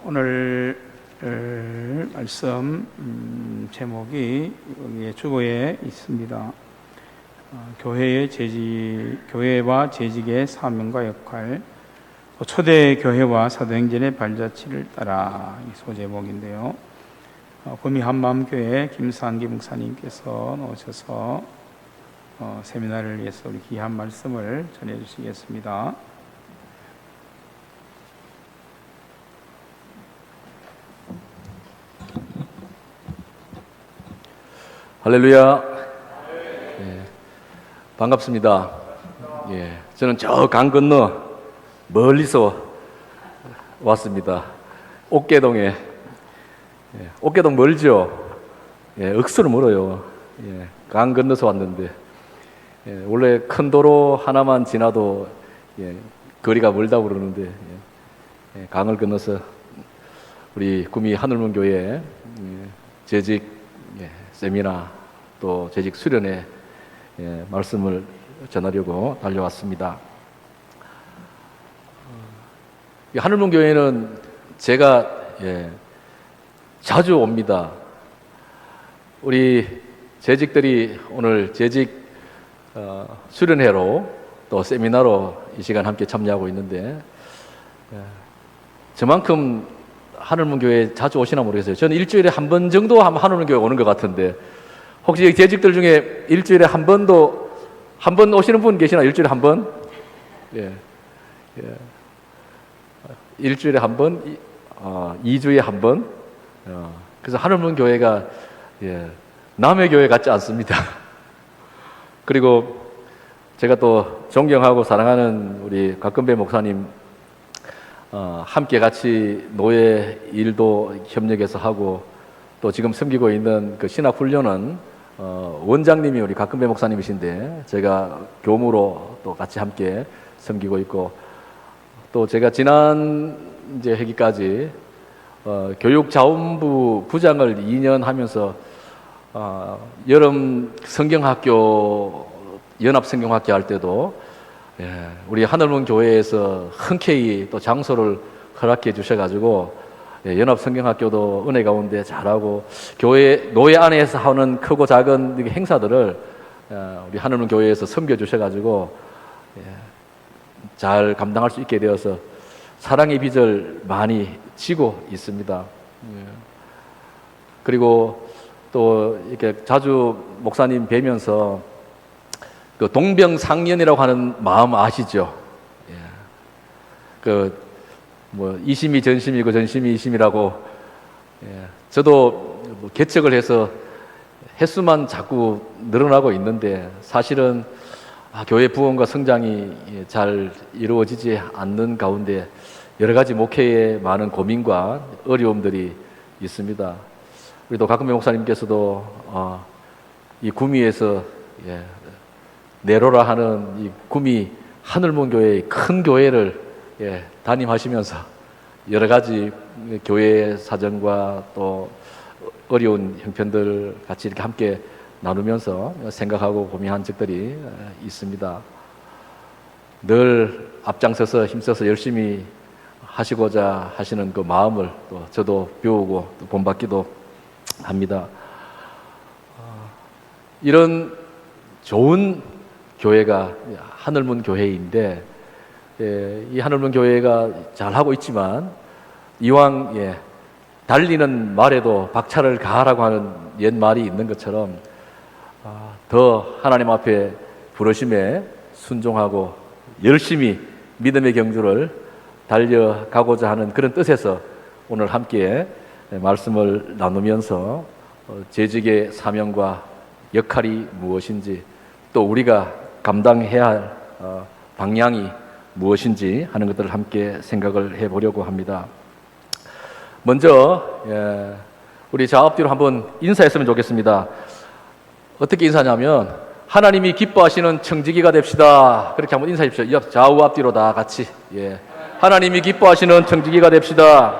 오늘 말씀 제목이 여기에 주보에 있습니다. 교회와 재직의 사명과 역할, 초대 교회와 사도행전의 발자취를 따라 이 소제목인데요. 구미 한마음교회 김상기 목사님께서 나오셔서 세미나를 위해서 우리 귀한 말씀을 전해주시겠습니다. 할렐루야. 반갑습니다. 저는 저 강 건너 멀리서 왔습니다. 옥계동에. 옥계동 멀죠? 억수로 멀어요. 강 건너서 왔는데, 원래 큰 도로 하나만 지나도 거리가 멀다고 그러는데, 강을 건너서 우리 구미 하늘문교회 재직 세미나 또 재직 수련회 말씀을 전하려고 달려왔습니다. 하늘문교회는 제가 자주 옵니다. 우리 재직들이 오늘 재직 수련회로 또 세미나로 이 시간 함께 참여하고 있는데, 저만큼 하늘문교회 자주 오시나 모르겠어요. 저는 일주일에 한 번 정도 하늘문교회 오는 것 같은데, 혹시 재직들 중에 일주일에 한 번 오시는 분 계시나? 일주일에 한 번? 일주일에 한 번, 2주에 한 번. 그래서 하늘문교회가 남의 교회 같지 않습니다. 그리고 제가 또 존경하고 사랑하는 우리 곽건배 목사님, 함께 같이 노예 일도 협력해서 하고, 또 지금 섬기고 있는 그 신학훈련은 원장님이 우리 곽건배 목사님이신데, 제가 교무로 또 같이 함께 섬기고 있고, 또 제가 지난 회기까지 교육자원부 부장을 2년 하면서 여름 성경학교, 연합성경학교 할 때도 우리 하늘문 교회에서 흔쾌히 또 장소를 허락해 주셔가지고 연합성경학교도 은혜 가운데 잘하고, 교회 노예 안에서 하는 크고 작은 행사들을 우리 하늘문 교회에서 섬겨 주셔가지고 잘 감당할 수 있게 되어서 사랑의 빚을 많이 지고 있습니다. 그리고 또 이렇게 자주 목사님 뵈면서 그 동병상련이라고 하는 마음 아시죠? 이심이 전심이고 전심이 이심이라고. 저도 개척을 해서 횟수만 자꾸 늘어나고 있는데, 사실은 교회 부흥과 성장이 잘 이루어지지 않는 가운데 여러 가지 목회에 많은 고민과 어려움들이 있습니다. 우리 또 곽건배 목사님께서도 이 구미에서 내로라 하는 이 구미 하늘문교회의 큰 교회를 담임하시면서 여러 가지 교회 사정과 또 어려운 형편들 같이 이렇게 함께 나누면서 생각하고 고민한 적들이 있습니다. 늘 앞장서서 힘써서 열심히 하시고자 하시는 그 마음을 또 저도 배우고 또 본받기도 합니다. 이런 좋은 교회가 하늘문 교회인데, 이 하늘문 교회가 잘하고 있지만 이왕 달리는 말에도 박차를 가하라고 하는 옛말이 있는 것처럼 더 하나님 앞에 부르심에 순종하고 열심히 믿음의 경주를 달려가고자 하는 그런 뜻에서 오늘 함께 말씀을 나누면서 재직의 사명과 역할이 무엇인지, 또 우리가 감당해야 할 방향이 무엇인지 하는 것들을 함께 생각을 해보려고 합니다. 먼저 우리 좌 앞뒤로 한번 인사했으면 좋겠습니다. 어떻게 인사하냐면, 하나님이 기뻐하시는 청지기가 됩시다. 그렇게 한번 인사해 주십시오. 좌우 앞뒤로 다 같이. 하나님이 기뻐하시는 청지기가 됩시다.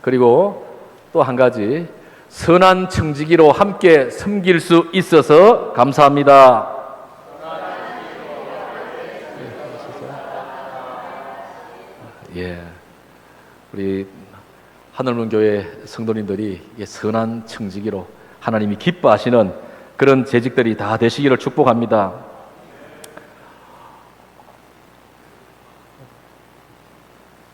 그리고 또 한 가지, 선한 청지기로 함께 섬길 수 있어서 감사합니다. 우리 하늘문 교회 성도님들이 선한 청지기로 하나님이 기뻐하시는 그런 재직들이 다 되시기를 축복합니다.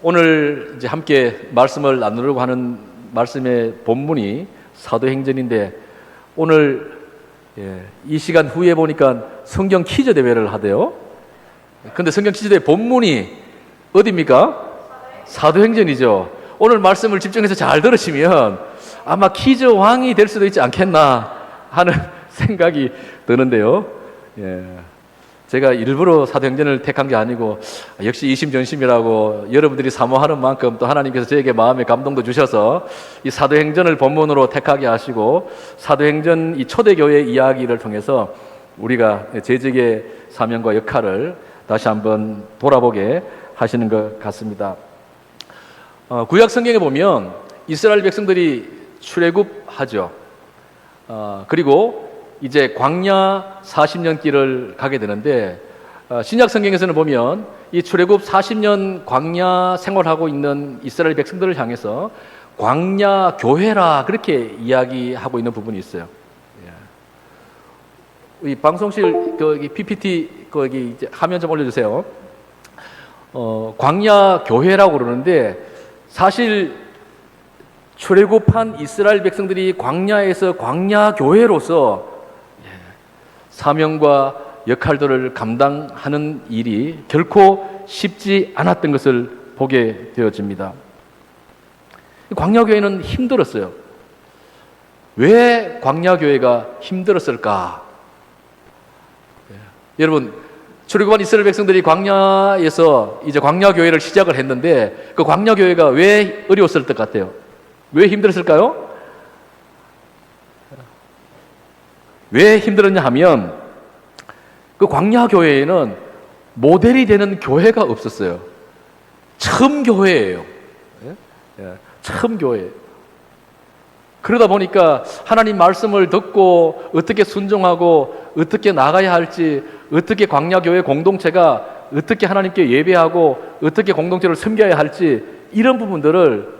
오늘 이제 함께 말씀을 나누려고 하는 말씀의 본문이 사도행전인데 오늘 이 시간 후에 보니까 성경 퀴즈 대회를 하대요. 근데 성경 퀴즈 대회 본문이 어디입니까? 사도행전이죠. 오늘 말씀을 집중해서 잘 들으시면 아마 퀴즈 왕이 될 수도 있지 않겠나 하는 생각이 드는데요. 제가 일부러 사도행전을 택한 게 아니고 역시 이심전심이라고 여러분들이 사모하는 만큼 또 하나님께서 저에게 마음의 감동도 주셔서 이 사도행전을 본문으로 택하게 하시고 사도행전 이 초대교회 이야기를 통해서 우리가 재직의 사명과 역할을 다시 한번 돌아보게 하시는 것 같습니다. 구약 성경에 보면 이스라엘 백성들이 출애굽하죠. 그리고 이제 광야 40년 길을 가게 되는데 신약 성경에서는 보면 이 출애굽 40년 광야 생활하고 있는 이스라엘 백성들을 향해서 광야 교회라 그렇게 이야기하고 있는 부분이 있어요. 이 방송실 거기 PPT 거기 이제 화면 좀 올려주세요. 광야 교회라고 그러는데 사실 출애굽한 이스라엘 백성들이 광야에서 광야 교회로서 사명과 역할들을 감당하는 일이 결코 쉽지 않았던 것을 보게 되어집니다. 광야 교회는 힘들었어요. 왜 광야 교회가 힘들었을까? 여러분 출애굽한 이스라엘 백성들이 광야에서 이제 광야 교회를 시작을 했는데 그 광야 교회가 왜 어려웠을 것 같아요? 왜 힘들었을까요? 왜 힘들었냐 하면 그 광야 교회에는 모델이 되는 교회가 없었어요. 처음 교회예요. 처음 교회. 그러다 보니까 하나님 말씀을 듣고 어떻게 순종하고 어떻게 나가야 할지, 어떻게 광야교회 공동체가 어떻게 하나님께 예배하고 어떻게 공동체를 섬겨야 할지 이런 부분들을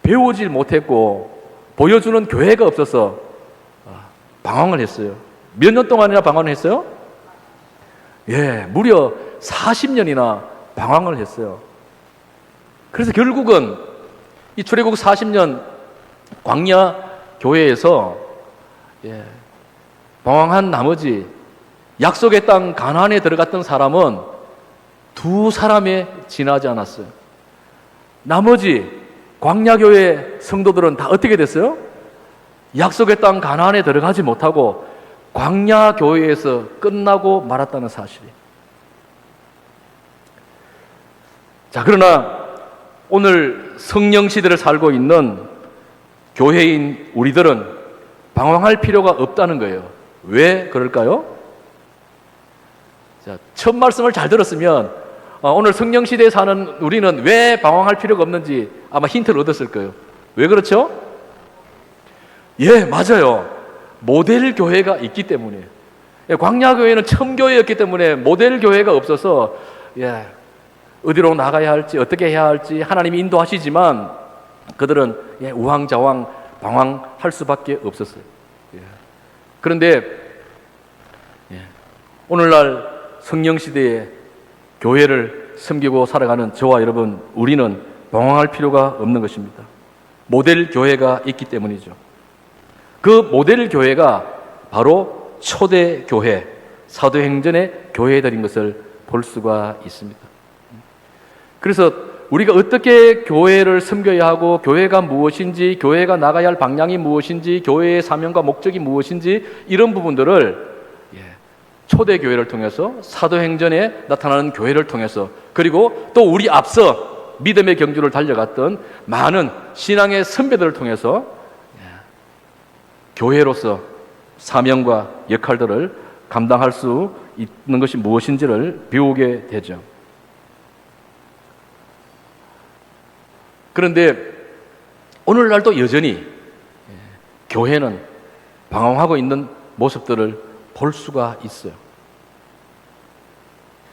배우질 못했고 보여주는 교회가 없어서 방황을 했어요. 몇 년 동안이나 방황을 했어요? 무려 40년이나 방황을 했어요. 그래서 결국은 이 출애굽 40년 광야 교회에서 방황한 나머지 약속의 땅 가나안에 들어갔던 사람은 2사람에 지나지 않았어요. 나머지 광야 교회 성도들은 다 어떻게 됐어요? 약속의 땅 가나안에 들어가지 못하고 광야 교회에서 끝나고 말았다는 사실이에요. 자, 그러나 오늘 성령 시대를 살고 있는 교회인 우리들은 방황할 필요가 없다는 거예요. 왜 그럴까요? 자, 첫 말씀을 잘 들었으면 오늘 성령 시대에 사는 우리는 왜 방황할 필요가 없는지 아마 힌트를 얻었을 거예요. 왜 그렇죠? 맞아요. 모델 교회가 있기 때문이에요. 광야 교회는 처음 교회였기 때문에 모델 교회가 없어서 어디로 나가야 할지 어떻게 해야 할지 하나님이 인도하시지만 그들은 우왕좌왕 방황할 수밖에 없었어요. 그런데 오늘날 성령시대에 교회를 섬기고 살아가는 저와 여러분, 우리는 방황할 필요가 없는 것입니다. 모델 교회가 있기 때문이죠. 그 모델 교회가 바로 초대 교회, 사도행전의 교회들인 것을 볼 수가 있습니다. 그래서 우리가 어떻게 교회를 섬겨야 하고 교회가 무엇인지, 교회가 나가야 할 방향이 무엇인지, 교회의 사명과 목적이 무엇인지 이런 부분들을 초대교회를 통해서 사도행전에 나타나는 교회를 통해서 그리고 또 우리 앞서 믿음의 경주를 달려갔던 많은 신앙의 선배들을 통해서 교회로서 사명과 역할들을 감당할 수 있는 것이 무엇인지를 배우게 되죠. 그런데 오늘날도 여전히 교회는 방황하고 있는 모습들을 볼 수가 있어요.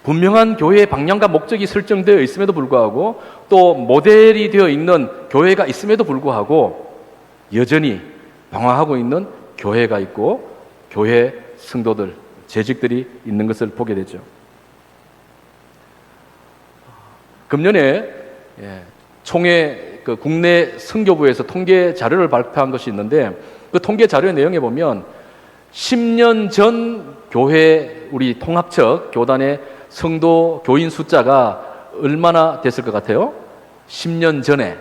분명한 교회의 방향과 목적이 설정되어 있음에도 불구하고 또 모델이 되어 있는 교회가 있음에도 불구하고 여전히 방황하고 있는 교회가 있고 교회 성도들, 재직들이 있는 것을 보게 되죠. 금년에 총회 국내 선교부에서 통계 자료를 발표한 것이 있는데 그 통계 자료의 내용에 보면 10년 전 교회 우리 통합적 교단의 성도 교인 숫자가 얼마나 됐을 것 같아요? 10년 전에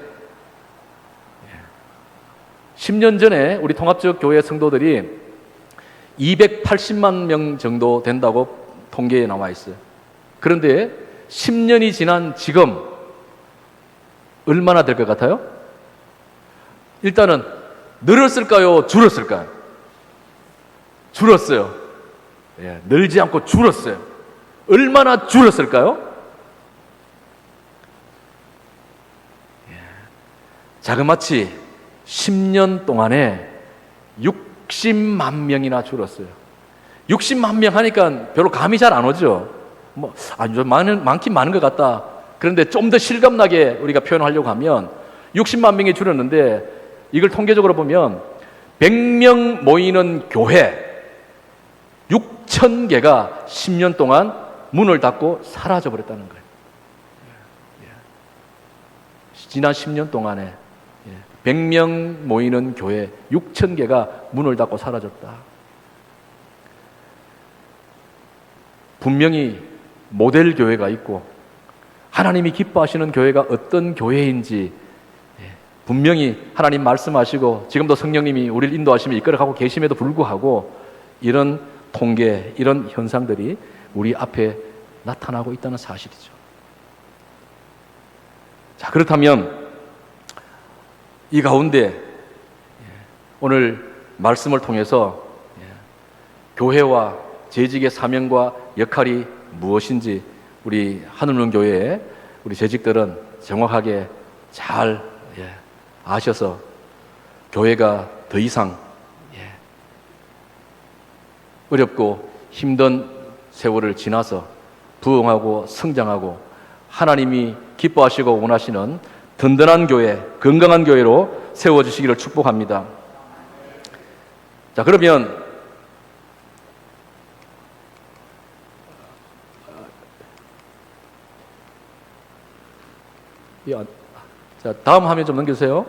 10년 전에 우리 통합적 교회 성도들이 280만 명 정도 된다고 통계에 나와 있어요. 그런데 10년이 지난 지금 얼마나 될 것 같아요? 일단은 늘었을까요? 줄었을까요? 줄었어요. 늘지 않고 줄었어요. 얼마나 줄었을까요? 자그마치 10년 동안에 60만 명이나 줄었어요. 60만 명 하니까 별로 감이 잘 안 오죠. 많긴 많은 것 같다. 그런데 좀 더 실감나게 우리가 표현하려고 하면 60만 명이 줄었는데 이걸 통계적으로 보면 100명 모이는 교회 6,000개가 10년 동안 문을 닫고 사라져 버렸다는 거예요. 지난 10년 동안에 100명 모이는 교회 6,000개가 문을 닫고 사라졌다. 분명히 모델 교회가 있고 하나님이 기뻐하시는 교회가 어떤 교회인지 분명히 하나님 말씀하시고 지금도 성령님이 우리를 인도하시며 이끌어가고 계심에도 불구하고 이런 통계, 이런 현상들이 우리 앞에 나타나고 있다는 사실이죠. 자, 그렇다면 이 가운데 오늘 말씀을 통해서 교회와 재직의 사명과 역할이 무엇인지 우리 하늘문 교회의 우리 재직들은 정확하게 잘 아셔서 교회가 더 이상 어렵고 힘든 세월을 지나서 부흥하고 성장하고 하나님이 기뻐하시고 원하시는 든든한 교회, 건강한 교회로 세워주시기를 축복합니다. 자, 그러면 자, 다음 화면 좀 넘겨주세요.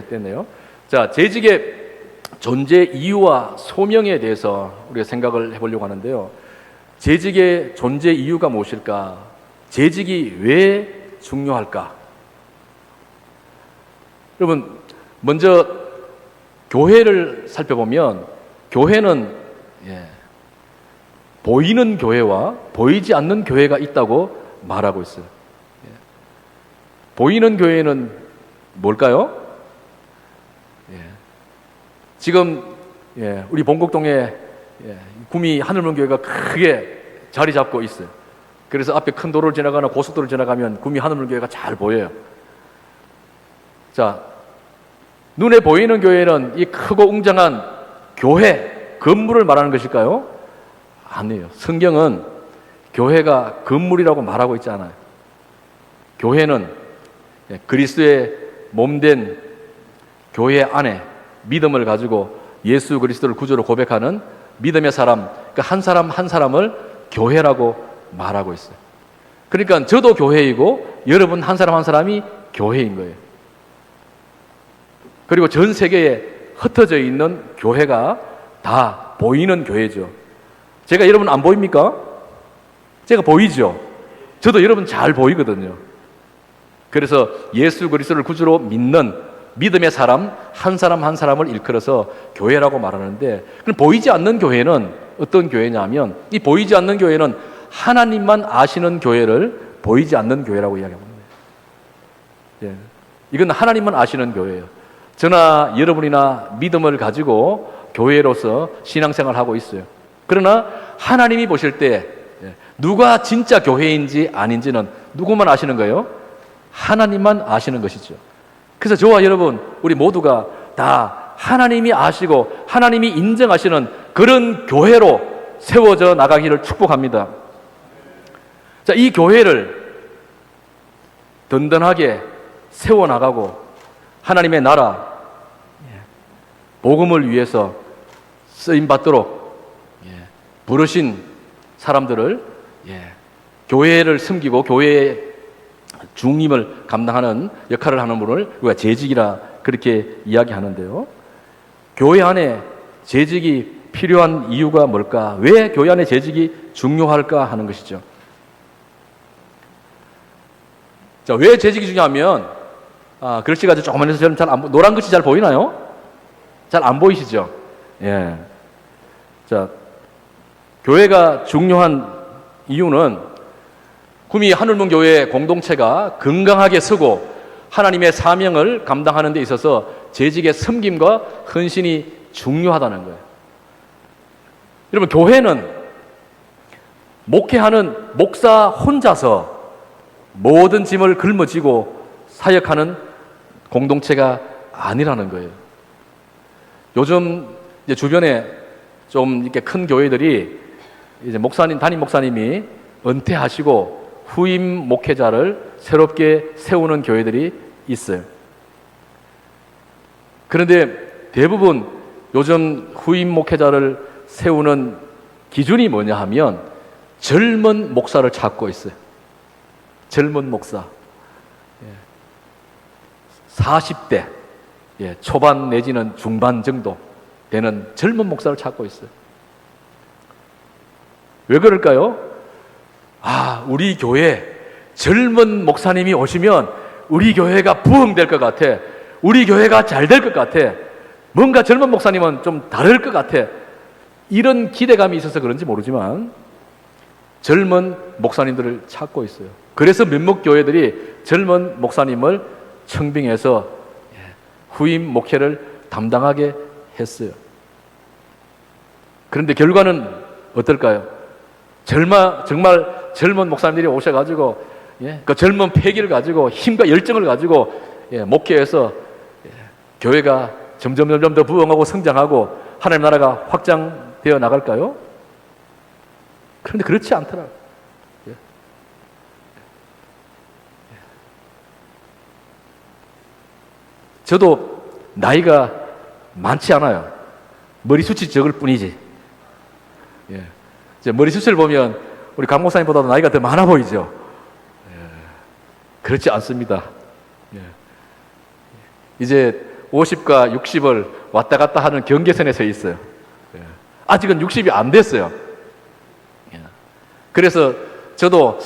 됐네요. 자, 재직의 존재 이유와 소명에 대해서 우리가 생각을 해보려고 하는데요. 재직의 존재 이유가 무엇일까? 재직이 왜 중요할까? 여러분, 먼저 교회를 살펴보면 교회는 보이는 교회와 보이지 않는 교회가 있다고 말하고 있어요. 보이는 교회는 뭘까요? 지금 우리 본곡동에 구미 하늘문 교회가 크게 자리 잡고 있어요. 그래서 앞에 큰 도로를 지나가나 고속도로를 지나가면 구미 하늘문 교회가 잘 보여요. 자, 눈에 보이는 교회는 이 크고 웅장한 교회, 건물을 말하는 것일까요? 아니에요. 성경은 교회가 건물이라고 말하고 있지 않아요. 교회는 그리스도의 몸된 교회 안에 믿음을 가지고 예수 그리스도를 구주로 고백하는 믿음의 사람, 그러니까 한 사람 한 사람을 교회라고 말하고 있어요. 그러니까 저도 교회이고 여러분 한 사람 한 사람이 교회인 거예요. 그리고 전 세계에 흩어져 있는 교회가 다 보이는 교회죠. 제가 여러분 안 보입니까? 제가 보이죠? 저도 여러분 잘 보이거든요. 그래서 예수 그리스도를 구주로 믿는 믿음의 사람 한 사람을 일컬어서 교회라고 말하는데, 그럼 보이지 않는 교회는 어떤 교회냐면, 이 보이지 않는 교회는 하나님만 아시는 교회를 보이지 않는 교회라고 이야기합니다. 이건 하나님만 아시는 교회예요. 저나 여러분이나 믿음을 가지고 교회로서 신앙생활을 하고 있어요. 그러나 하나님이 보실 때 누가 진짜 교회인지 아닌지는 누구만 아시는 거예요? 하나님만 아시는 것이죠. 그래서 저와 여러분 우리 모두가 다 하나님이 아시고 하나님이 인정하시는 그런 교회로 세워져 나가기를 축복합니다. 자, 이 교회를 든든하게 세워나가고 하나님의 나라 복음을 위해서 쓰임받도록 부르신 사람들을 교회를 섬기고 교회의 중임을 감당하는 역할을 하는 분을 우리가 재직이라 그렇게 이야기하는데요. 교회 안에 재직이 필요한 이유가 뭘까? 왜 교회 안에 재직이 중요할까 하는 것이죠. 자, 왜 재직이 중요하면 글씨가 조금만 해서 저는 노란 글씨 잘 보이나요? 잘 안 보이시죠? 예. 자, 교회가 중요한 이유는 구미 하늘문 교회 공동체가 건강하게 서고 하나님의 사명을 감당하는 데 있어서 재직의 섬김과 헌신이 중요하다는 거예요. 여러분, 교회는 목회하는 목사 혼자서 모든 짐을 짊어지고 사역하는 공동체가 아니라는 거예요. 요즘 이제 주변에 좀 이렇게 큰 교회들이 이제 담임 목사님이 은퇴하시고 후임 목회자를 새롭게 세우는 교회들이 있어요. 그런데 대부분 요즘 후임 목회자를 세우는 기준이 뭐냐 하면 젊은 목사를 찾고 있어요. 젊은 목사. 40대 초반 내지는 중반 정도 되는 젊은 목사를 찾고 있어요. 왜 그럴까요? 우리 교회 젊은 목사님이 오시면 우리 교회가 부흥될 것 같아. 우리 교회가 잘 될 것 같아. 뭔가 젊은 목사님은 좀 다를 것 같아. 이런 기대감이 있어서 그런지 모르지만 젊은 목사님들을 찾고 있어요. 그래서 몇몇 교회들이 젊은 목사님을 청빙해서 후임 목회를 담당하게 했어요. 그런데 결과는 어떨까요? 정말 젊은 목사님들이 오셔가지고 그 젊은 패기를 가지고 힘과 열정을 가지고 목회해서 교회가 점점 더 부흥하고 성장하고 하나님 나라가 확장되어 나갈까요? 그런데 그렇지 않더라고요. 저도 나이가 많지 않아요. 머리숱이 적을 뿐이지. 이제 머리숱을 보면 우리 강 목사님보다도 나이가 더 많아 보이죠. 그렇지 않습니다. 이제 50과 60을 왔다 갔다 하는 경계선에 서 있어요. 아직은 60이 안 됐어요. 그래서 저도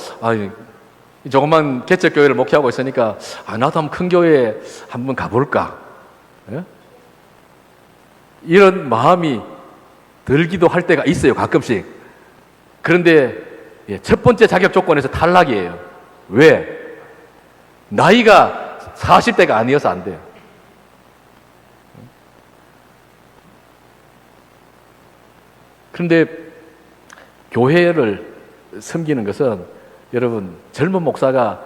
조그만 개척교회를 목회하고 있으니까 나도 한번 큰 교회에 한번 가볼까 이런 마음이 들기도 할 때가 있어요. 가끔씩. 그런데 첫 번째 자격 조건에서 탈락이에요. 왜? 나이가 40대가 아니어서 안 돼요. 그런데 교회를 섬기는 것은 여러분 젊은 목사가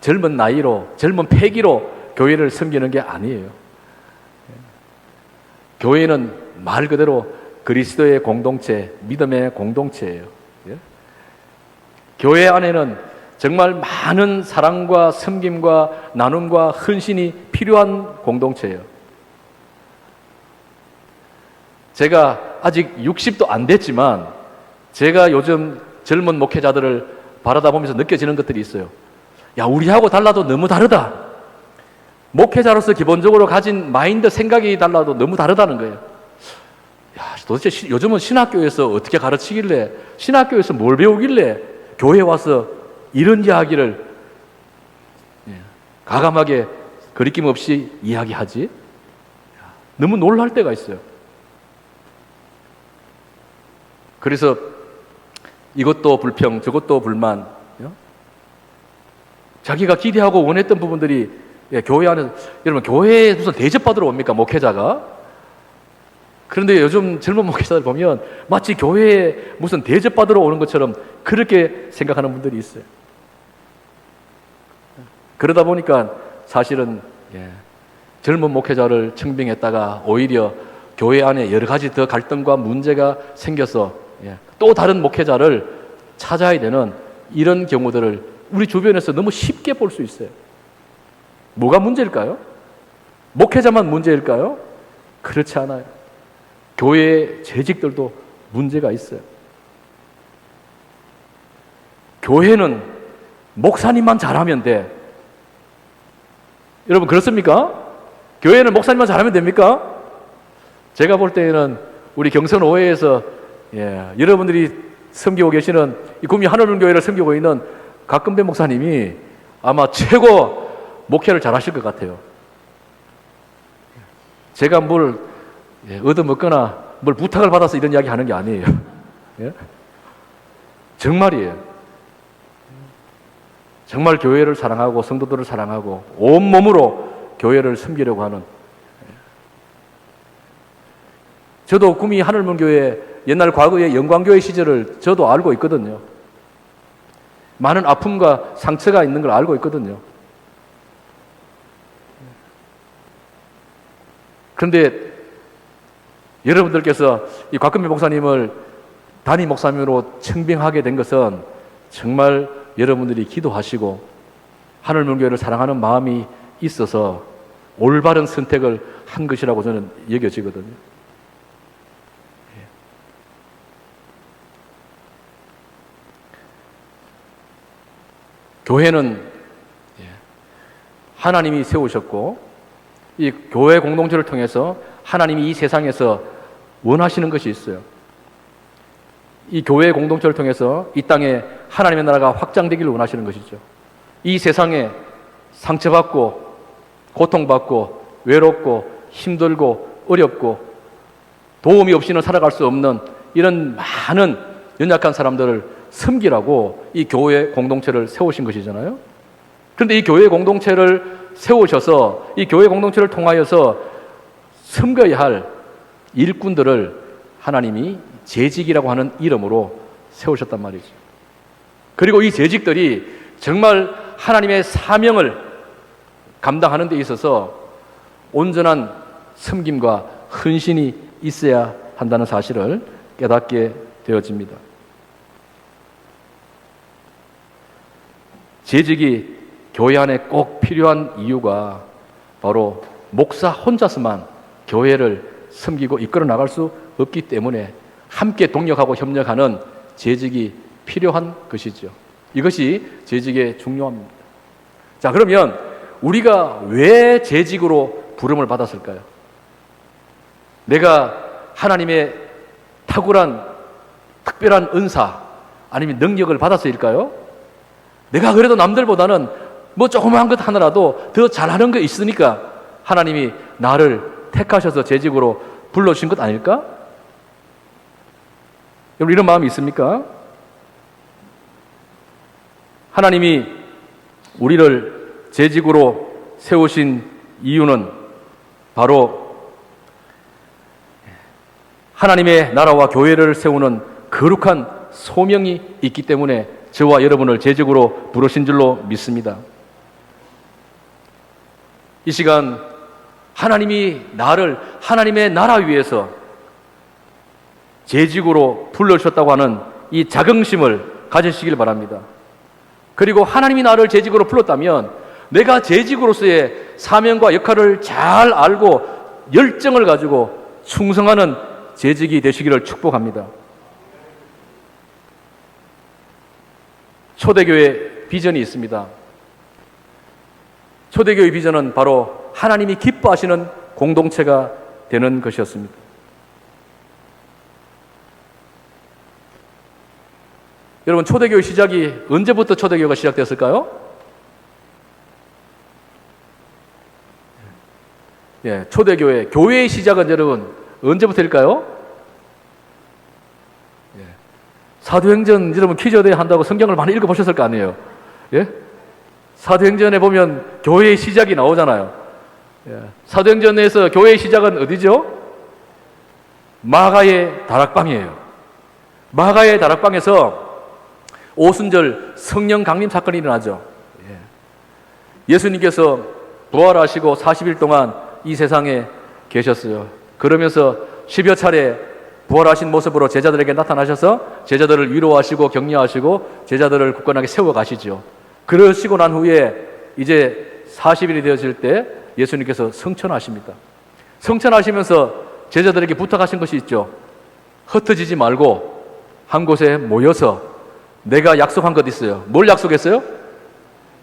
젊은 나이로 젊은 패기로 교회를 섬기는 게 아니에요. 교회는 말 그대로 그리스도의 공동체, 믿음의 공동체예요. 교회 안에는 정말 많은 사랑과 섬김과 나눔과 헌신이 필요한 공동체예요. 제가 아직 60도 안 됐지만 제가 요즘 젊은 목회자들을 바라다 보면서 느껴지는 것들이 있어요. 우리하고 달라도 너무 다르다. 목회자로서 기본적으로 가진 마인드, 생각이 달라도 너무 다르다는 거예요. 도대체 요즘은 신학교에서 어떻게 가르치길래, 신학교에서 뭘 배우길래 교회에 와서 이런 이야기를 가감하게 거리낌 없이 이야기하지? 너무 놀랄 때가 있어요. 그래서 이것도 불평, 저것도 불만, 자기가 기대하고 원했던 부분들이 교회 안에서, 여러분 교회에 무슨 대접받으러 옵니까? 목회자가? 그런데 요즘 젊은 목회자들 보면 마치 교회에 무슨 대접받으러 오는 것처럼 그렇게 생각하는 분들이 있어요. 그러다 보니까 사실은 젊은 목회자를 청빙했다가 오히려 교회 안에 여러 가지 더 갈등과 문제가 생겨서 또 다른 목회자를 찾아야 되는 이런 경우들을 우리 주변에서 너무 쉽게 볼 수 있어요. 뭐가 문제일까요? 목회자만 문제일까요? 그렇지 않아요. 교회의 재직들도 문제가 있어요. 교회는 목사님만 잘하면 돼. 여러분 그렇습니까? 교회는 목사님만 잘하면 됩니까? 제가 볼 때에는 우리 경선오회에서 여러분들이 섬기고 계시는 이 구미 하늘문교회를 섬기고 있는 각금배 목사님이 아마 최고 목회를 잘하실 것 같아요. 제가 뭘 얻어먹거나 뭘 부탁을 받아서 이런 이야기 하는 게 아니에요. 정말이에요. 정말 교회를 사랑하고 성도들을 사랑하고 온몸으로 교회를 섬기려고 하는. 저도 구미 하늘문교회 옛날 과거의 영광교회 시절을 저도 알고 있거든요. 많은 아픔과 상처가 있는 걸 알고 있거든요. 그런데 여러분들께서 이 곽금배 목사님을 담임 목사님으로 청빙하게 된 것은 정말 여러분들이 기도하시고 하늘문교회를 사랑하는 마음이 있어서 올바른 선택을 한 것이라고 저는 여겨지거든요. 교회는 하나님이 세우셨고 이 교회 공동체를 통해서 하나님이 이 세상에서 원하시는 것이 있어요. 이 교회 공동체를 통해서 이 땅에 하나님의 나라가 확장되기를 원하시는 것이죠. 이 세상에 상처받고 고통받고 외롭고 힘들고 어렵고 도움이 없이는 살아갈 수 없는 이런 많은 연약한 사람들을 섬기라고 이 교회 공동체를 세우신 것이잖아요. 그런데 이 교회 공동체를 세우셔서 이 교회 공동체를 통하여서 섬겨야 할 일꾼들을 하나님이 재직이라고 하는 이름으로 세우셨단 말이죠. 그리고 이 재직들이 정말 하나님의 사명을 감당하는 데 있어서 온전한 섬김과 헌신이 있어야 한다는 사실을 깨닫게 되어집니다. 재직이 교회 안에 꼭 필요한 이유가 바로 목사 혼자서만 교회를 섬기고 이끌어 나갈 수 없기 때문에 함께 동력하고 협력하는 재직이 필요한 것이죠. 이것이 재직의 중요합니다. 자, 그러면 우리가 왜 재직으로 부름을 받았을까요? 내가 하나님의 탁월한 특별한 은사 아니면 능력을 받았을까요? 내가 그래도 남들보다는 뭐 조그마한 것 하나라도 더 잘하는 게 있으니까 하나님이 나를 택하셔서 재직으로 불러주신 것 아닐까? 여러분 이런 마음이 있습니까? 하나님이 우리를 재직으로 세우신 이유는 바로 하나님의 나라와 교회를 세우는 거룩한 소명이 있기 때문에 저와 여러분을 재직으로 부르신 줄로 믿습니다. 이 시간 하나님이 나를 하나님의 나라 위해서 재직으로 불러주셨다고 하는 이 자긍심을 가지시길 바랍니다. 그리고 하나님이 나를 재직으로 불렀다면 내가 재직으로서의 사명과 역할을 잘 알고 열정을 가지고 충성하는 재직이 되시기를 축복합니다. 초대교회 비전이 있습니다. 초대교회 비전은 바로 하나님이 기뻐하시는 공동체가 되는 것이었습니다. 여러분 초대교회 시작이 언제부터 초대교회가 시작됐을까요? 초대교회, 교회의 시작은 여러분 언제부터일까요? 사도행전 여러분 퀴즈대회 한다고 성경을 많이 읽어보셨을 거 아니에요? 사도행전에 보면 교회의 시작이 나오잖아요. 사도행전에서 교회의 시작은 어디죠? 마가의 다락방이에요. 마가의 다락방에서 오순절 성령 강림 사건이 일어나죠. 예수님께서 부활하시고 40일 동안 이 세상에 계셨어요. 그러면서 10여 차례 부활하신 모습으로 제자들에게 나타나셔서 제자들을 위로하시고 격려하시고 제자들을 굳건하게 세워가시죠. 그러시고 난 후에 이제 40일이 되어질 때 예수님께서 성천하십니다. 성천하시면서 제자들에게 부탁하신 것이 있죠. 흩어지지 말고 한 곳에 모여서 내가 약속한 것 있어요. 뭘 약속했어요?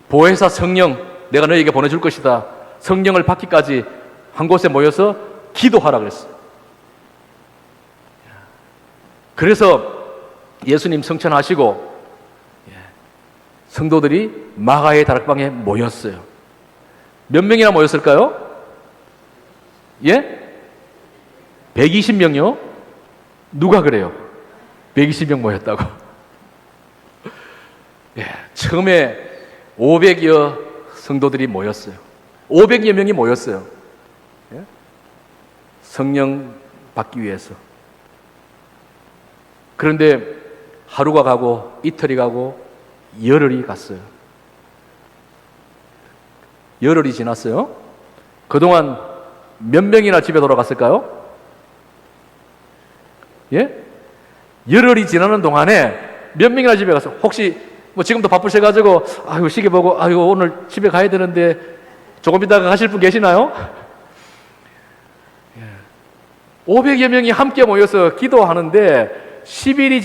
보혜사 성령 내가 너희에게 보내줄 것이다. 성령을 받기까지 한 곳에 모여서 기도하라 그랬어요. 그래서 예수님 성천하시고 성도들이 마가의 다락방에 모였어요. 몇 명이나 모였을까요? 예? 120명이요? 누가 그래요? 120명 모였다고. 예, 처음에 500여 성도들이 모였어요. 500여 명이 모였어요. 예? 성령 받기 위해서. 그런데 하루가 가고 이틀이 가고 열흘이 갔어요. 열흘이 지났어요. 그동안 몇 명이나 집에 돌아갔을까요? 예? 열흘이 지나는 동안에 몇 명이나 집에 갔어요? 혹시 뭐 지금도 바쁘셔가지고 아이고 시계 보고 아이고 오늘 집에 가야 되는데 조금 이따가 가실 분 계시나요? 500여 명이 함께 모여서 기도하는데 10일이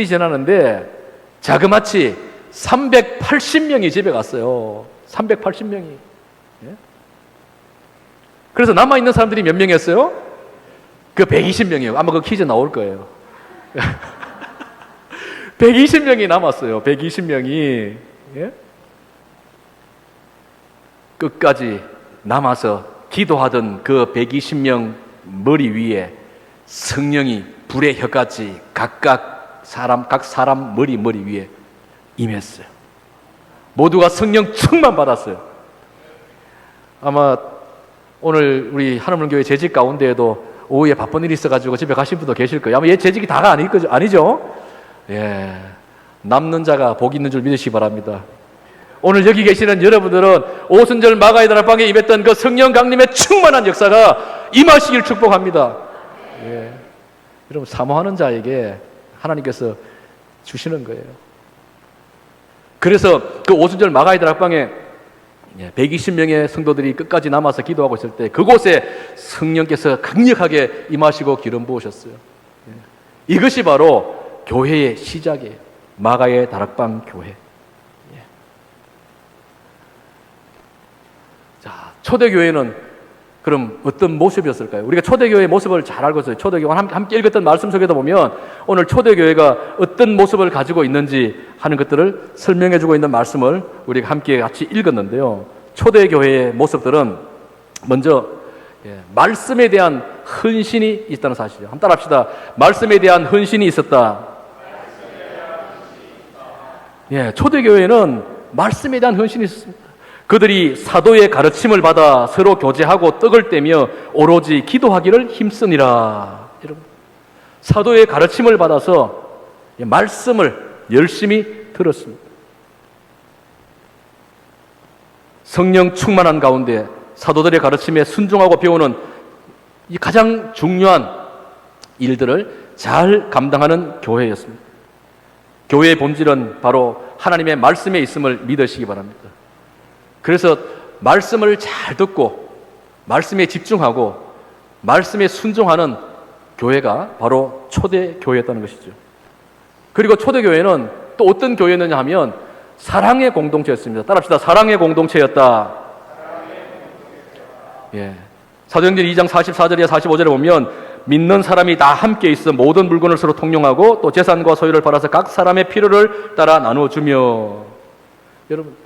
지나는데 자그마치 380명이 집에 갔어요. 380명이. 예? 그래서 남아있는 사람들이 몇 명이었어요? 그 120명이에요. 아마 그 퀴즈 나올 거예요. 120명이 남았어요. 120명이. 예? 끝까지 남아서 기도하던 그 120명 머리 위에 성령이 불의 혀같이 각 사람 머리 위에 임했어요. 모두가 성령 충만 받았어요. 아마 오늘 우리 하나님교회 재직 가운데에도 오후에 바쁜 일이 있어가지고 집에 가신 분도 계실 거예요. 아마 얘 재직이 다가 아니죠? 예. 남는 자가 복이 있는 줄 믿으시기 바랍니다. 오늘 여기 계시는 여러분들은 오순절 마가의 다락방에 임했던 그 성령 강림의 충만한 역사가 임하시길 축복합니다. 예. 여러분 사모하는 자에게 하나님께서 주시는 거예요. 그래서 그 오순절 마가의 다락방에 120명의 성도들이 끝까지 남아서 기도하고 있을 때 그곳에 성령께서 강력하게 임하시고 기름 부으셨어요. 이것이 바로 교회의 시작이에요. 마가의 다락방 교회. 자, 초대교회는 그럼 어떤 모습이었을까요? 우리가 초대교회의 모습을 잘 알고 있어요. 초대교회 함께 읽었던 말씀 속에도 보면 오늘 초대교회가 어떤 모습을 가지고 있는지 하는 것들을 설명해 주고 있는 말씀을 우리가 함께 같이 읽었는데요. 초대교회의 모습들은 먼저 말씀에 대한 헌신이 있다는 사실이죠. 한번 따라 합시다. 말씀에 대한 헌신이 있었다. 초대교회는 말씀에 대한 헌신이 있었습니다. 그들이 사도의 가르침을 받아 서로 교제하고 떡을 떼며 오로지 기도하기를 힘쓰니라. 여러분, 사도의 가르침을 받아서 말씀을 열심히 들었습니다. 성령 충만한 가운데 사도들의 가르침에 순종하고 배우는 이 가장 중요한 일들을 잘 감당하는 교회였습니다. 교회의 본질은 바로 하나님의 말씀에 있음을 믿으시기 바랍니다. 그래서 말씀을 잘 듣고 말씀에 집중하고 말씀에 순종하는 교회가 바로 초대교회였다는 것이죠. 그리고 초대교회는 또 어떤 교회였느냐 하면 사랑의 공동체였습니다. 따라합시다. 사랑의 공동체였다. 사도행전 2장 44절에 45절에 보면 믿는 사람이 다 함께 있어 모든 물건을 서로 통용하고 또 재산과 소유를 팔아서 각 사람의 필요를 따라 나누어주며. 여러분,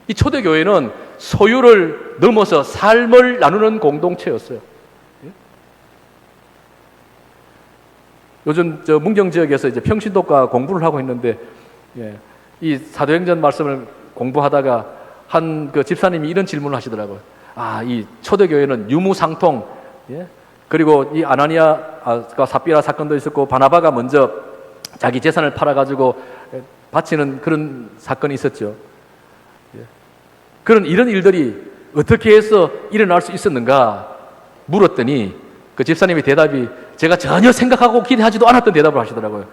이 초대교회는 소유를 넘어서 삶을 나누는 공동체였어요. 요즘 저 문경 지역에서 이제 평신도과 공부를 하고 있는데 이 사도행전 말씀을 공부하다가 한 그 집사님이 이런 질문을 하시더라고요. 이 초대교회는 유무상통, 그리고 이 아나니아가 삽비라 사건도 있었고 바나바가 먼저 자기 재산을 팔아가지고 바치는 그런 사건이 있었죠. 그런 이런 일들이 어떻게 해서 일어날 수 있었는가 물었더니 그 집사님의 대답이 제가 전혀 생각하고 기대하지도 않았던 대답을 하시더라고요.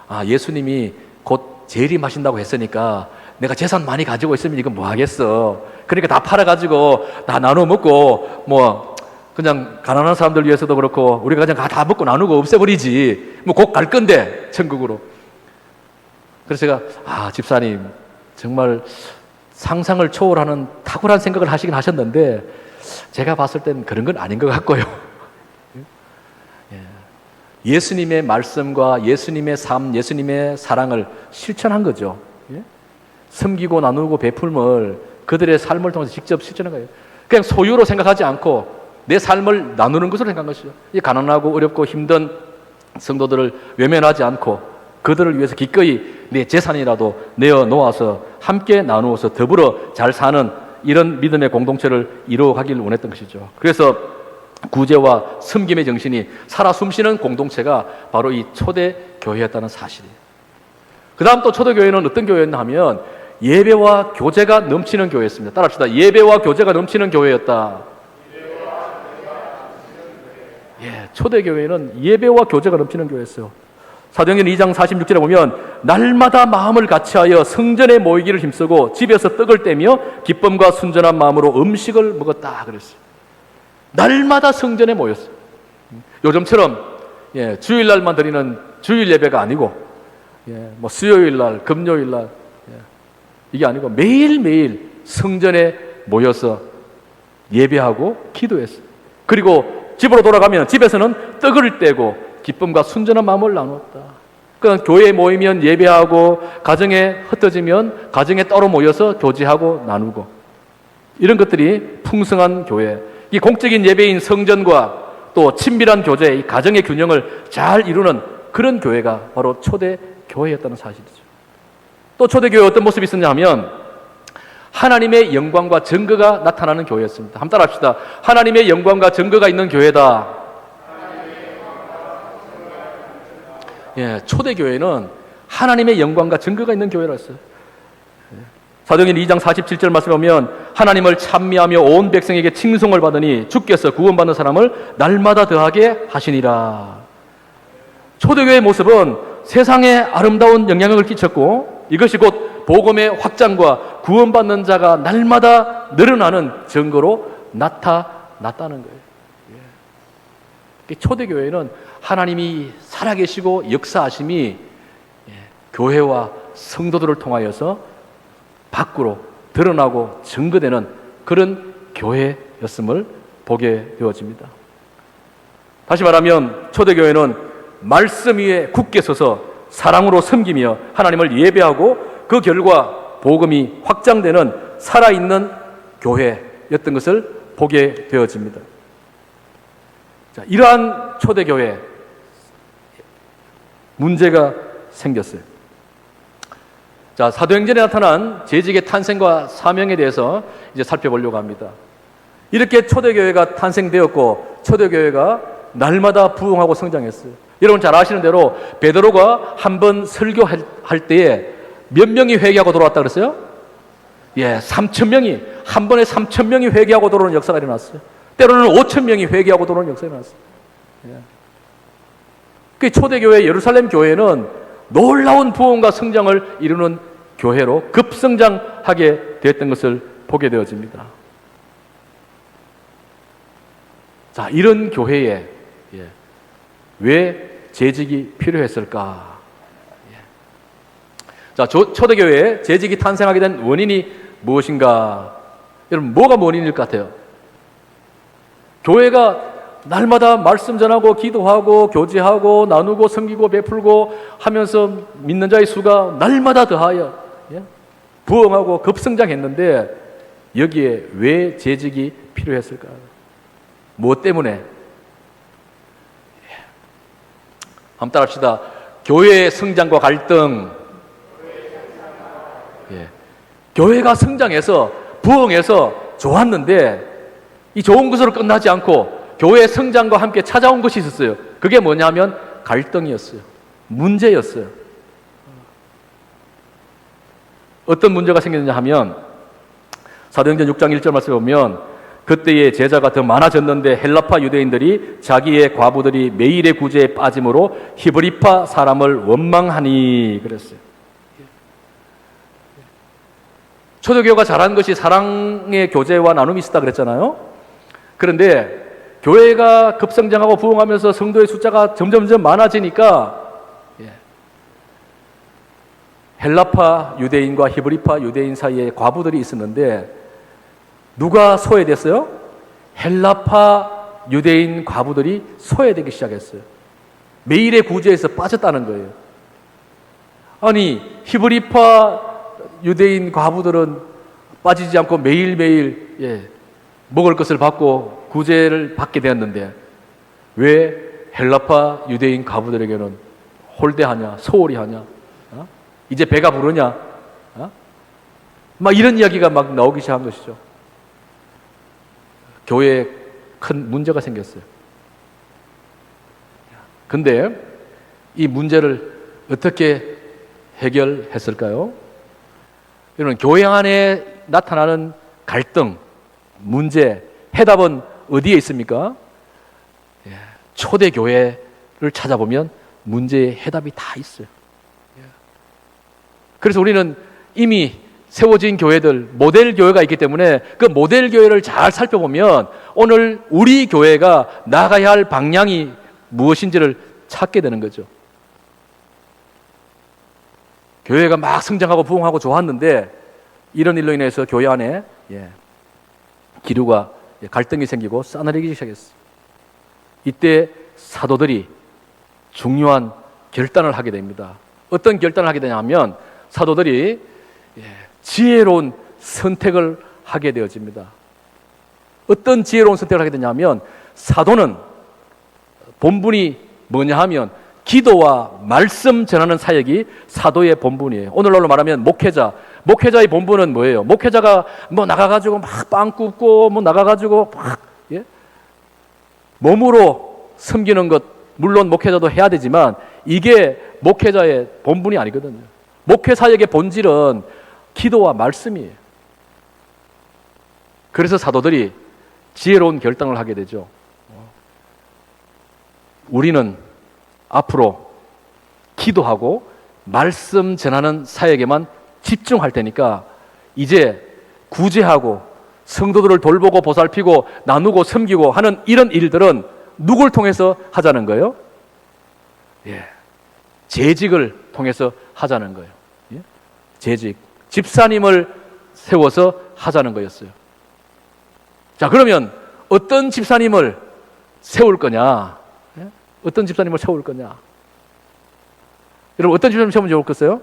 아, 예수님이 곧 재림하신다고 했으니까 내가 재산 많이 가지고 있으면 이거 뭐 하겠어. 그러니까 다 팔아가지고 다 나눠 먹고 뭐 그냥 가난한 사람들 위해서도 그렇고 우리가 그냥 다 먹고 나누고 없애버리지. 뭐 곧 갈 건데 천국으로. 그래서 제가 아, 집사님 정말 상상을 초월하는 탁월한 생각을 하시긴 하셨는데 제가 봤을 땐 그런 건 아닌 것 같고요. 예수님의 말씀과 예수님의 삶, 예수님의 사랑을 실천한 거죠. 섬기고 나누고 베풀음을 그들의 삶을 통해서 직접 실천한 거예요. 그냥 소유로 생각하지 않고 내 삶을 나누는 것으로 생각한 것이죠. 이 가난하고 어렵고 힘든 성도들을 외면하지 않고 그들을 위해서 기꺼이 내 재산이라도 내어 놓아서 함께 나누어서 더불어 잘 사는 이런 믿음의 공동체를 이루어가길 원했던 것이죠. 그래서 구제와 섬김의 정신이 살아 숨쉬는 공동체가 바로 이 초대 교회였다는 사실이에요. 그 다음 또 초대 교회는 어떤 교회였나 하면 예배와 교제가 넘치는 교회였습니다. 따라합시다. 예배와 교제가 넘치는 교회였다. 초대 교회는 예배와 교제가 넘치는 교회였어요. 사도행전 2장 46절에 보면 날마다 마음을 같이하여 성전에 모이기를 힘쓰고 집에서 떡을 떼며 기쁨과 순전한 마음으로 음식을 먹었다 그랬어요. 날마다 성전에 모였어요. 요즘처럼 주일날만 드리는 주일 예배가 아니고 뭐 수요일날, 금요일날 이게 아니고 매일매일 성전에 모여서 예배하고 기도했어요. 그리고 집으로 돌아가면 집에서는 떡을 떼고 기쁨과 순전한 마음을 나눴다. 그러니까 교회에 모이면 예배하고 가정에 흩어지면 가정에 따로 모여서 교제하고 나누고 이런 것들이 풍성한 교회. 이 공적인 예배인 성전과 또 친밀한 교제, 이 가정의 균형을 잘 이루는 그런 교회가 바로 초대 교회였다는 사실이죠. 또 초대 교회 어떤 모습이 있었냐 하면 하나님의 영광과 증거가 나타나는 교회였습니다. 한번 따라합시다. 하나님의 영광과 증거가 있는 교회다. 초대 교회는 하나님의 영광과 증거가 있는 교회라 했어요. 사도행전 2장 47절 말씀에 보면 하나님을 찬미하며 온 백성에게 칭송을 받으니 주께서 구원받는 사람을 날마다 더하게 하시니라. 초대교회의 모습은 세상에 아름다운 영향력을 끼쳤고 이것이 곧 복음의 확장과 구원받는 자가 날마다 늘어나는 증거로 나타났다는 거예요. 초대교회는 하나님이 살아계시고 역사하심이 교회와 성도들을 통하여서 밖으로 드러나고 증거되는 그런 교회였음을 보게 되어집니다. 다시 말하면 초대교회는 말씀 위에 굳게 서서 사랑으로 섬기며 하나님을 예배하고 그 결과 복음이 확장되는 살아있는 교회였던 것을 보게 되어집니다. 자, 이러한 초대교회 문제가 생겼어요. 자, 사도행전에 나타난 재직의 탄생과 사명에 대해서 이제 살펴보려고 합니다. 이렇게 초대교회가 탄생되었고 초대교회가 날마다 부흥하고 성장했어요. 여러분 잘 아시는 대로 베드로가 한 번 설교할 때에 몇 명이 회개하고 돌아왔다 그랬어요? 3,000명이 한 번에 3,000명이 회개하고 돌아오는 역사가 일어났어요. 때로는 5,000명이 회개하고 돌아오는 역사가 일어났어요. 그 초대교회 예루살렘 교회는 놀라운 부흥과 성장을 이루는 교회로 급성장하게 됐던 것을 보게 되어집니다. 자, 이런 교회에 왜 재직이 필요했을까? 자, 초대교회에 재직이 탄생하게 된 원인이 무엇인가? 여러분, 뭐가 원인일 것 같아요? 교회가 날마다 말씀 전하고 기도하고 교제하고 나누고 섬기고 베풀고 하면서 믿는 자의 수가 날마다 더하여 부흥하고 급성장했는데 여기에 왜 재직이 필요했을까? 무엇 때문에? 한번 따라합시다. 교회의 성장과 갈등. 교회가 성장해서 부흥해서 좋았는데 이 좋은 것으로 끝나지 않고 교회의 성장과 함께 찾아온 것이 있었어요. 그게 뭐냐면 갈등이었어요. 문제였어요. 어떤 문제가 생겼느냐 하면 사도행전 6장 1절 말씀에 보면 그때의 제자가 더 많아졌는데 헬라파 유대인들이 자기의 과부들이 매일의 구제에 빠짐으로 히브리파 사람을 원망하니 그랬어요. 초대교회가 잘한 것이 사랑의 교제와 나눔이 있었다 그랬잖아요. 그런데 교회가 급성장하고 부흥하면서 성도의 숫자가 점점 많아지니까 헬라파 유대인과 히브리파 유대인 사이에 과부들이 있었는데 누가 소외됐어요? 헬라파 유대인 과부들이 소외되기 시작했어요. 매일의 구제에서 빠졌다는 거예요. 아니 히브리파 유대인 과부들은 빠지지 않고 매일매일 먹을 것을 받고 구제를 받게 되었는데 왜 헬라파 유대인 과부들에게는 홀대하냐, 소홀히 하냐, 이제 배가 부르냐, 막 이런 이야기가 막 나오기 시작한 것이죠. 교회에 큰 문제가 생겼어요. 근데 이 문제를 어떻게 해결했을까요? 여러분, 교회 안에 나타나는 갈등, 문제, 해답은 어디에 있습니까? 초대교회를 찾아보면 문제의 해답이 다 있어요. 그래서 우리는 이미 세워진 교회들, 모델 교회가 있기 때문에 그 모델 교회를 잘 살펴보면 오늘 우리 교회가 나가야 할 방향이 무엇인지를 찾게 되는 거죠. 교회가 막 성장하고 부흥하고 좋았는데 이런 일로 인해서 교회 안에 기류가 갈등이 생기고 싸늘해지기 시작했어요. 이때 사도들이 중요한 결단을 하게 됩니다. 어떤 결단을 하게 되냐면 사도들이 지혜로운 선택을 하게 되어집니다. 어떤 지혜로운 선택을 하게 되냐면 사도는 본분이 뭐냐 하면 기도와 말씀 전하는 사역이 사도의 본분이에요. 오늘날로 말하면 목회자의 본분은 뭐예요? 목회자가 뭐 나가가지고 막 빵 굽고 뭐 나가가지고 막 몸으로 섬기는 것 물론 목회자도 해야 되지만 이게 목회자의 본분이 아니거든요. 목회 사역의 본질은 기도와 말씀이에요. 그래서 사도들이 지혜로운 결단을 하게 되죠. 우리는 앞으로 기도하고 말씀 전하는 사역에만 집중할 테니까 이제 구제하고 성도들을 돌보고 보살피고 나누고 섬기고 하는 이런 일들은 누굴 통해서 하자는 거예요? 재직을 통해서 하자는 거예요. 재직. 집사님을 세워서 하자는 거였어요. 자, 그러면 어떤 집사님을 세울 거냐? 어떤 집사님을 세울 거냐? 여러분, 어떤 집사님 세우면 좋겠어요?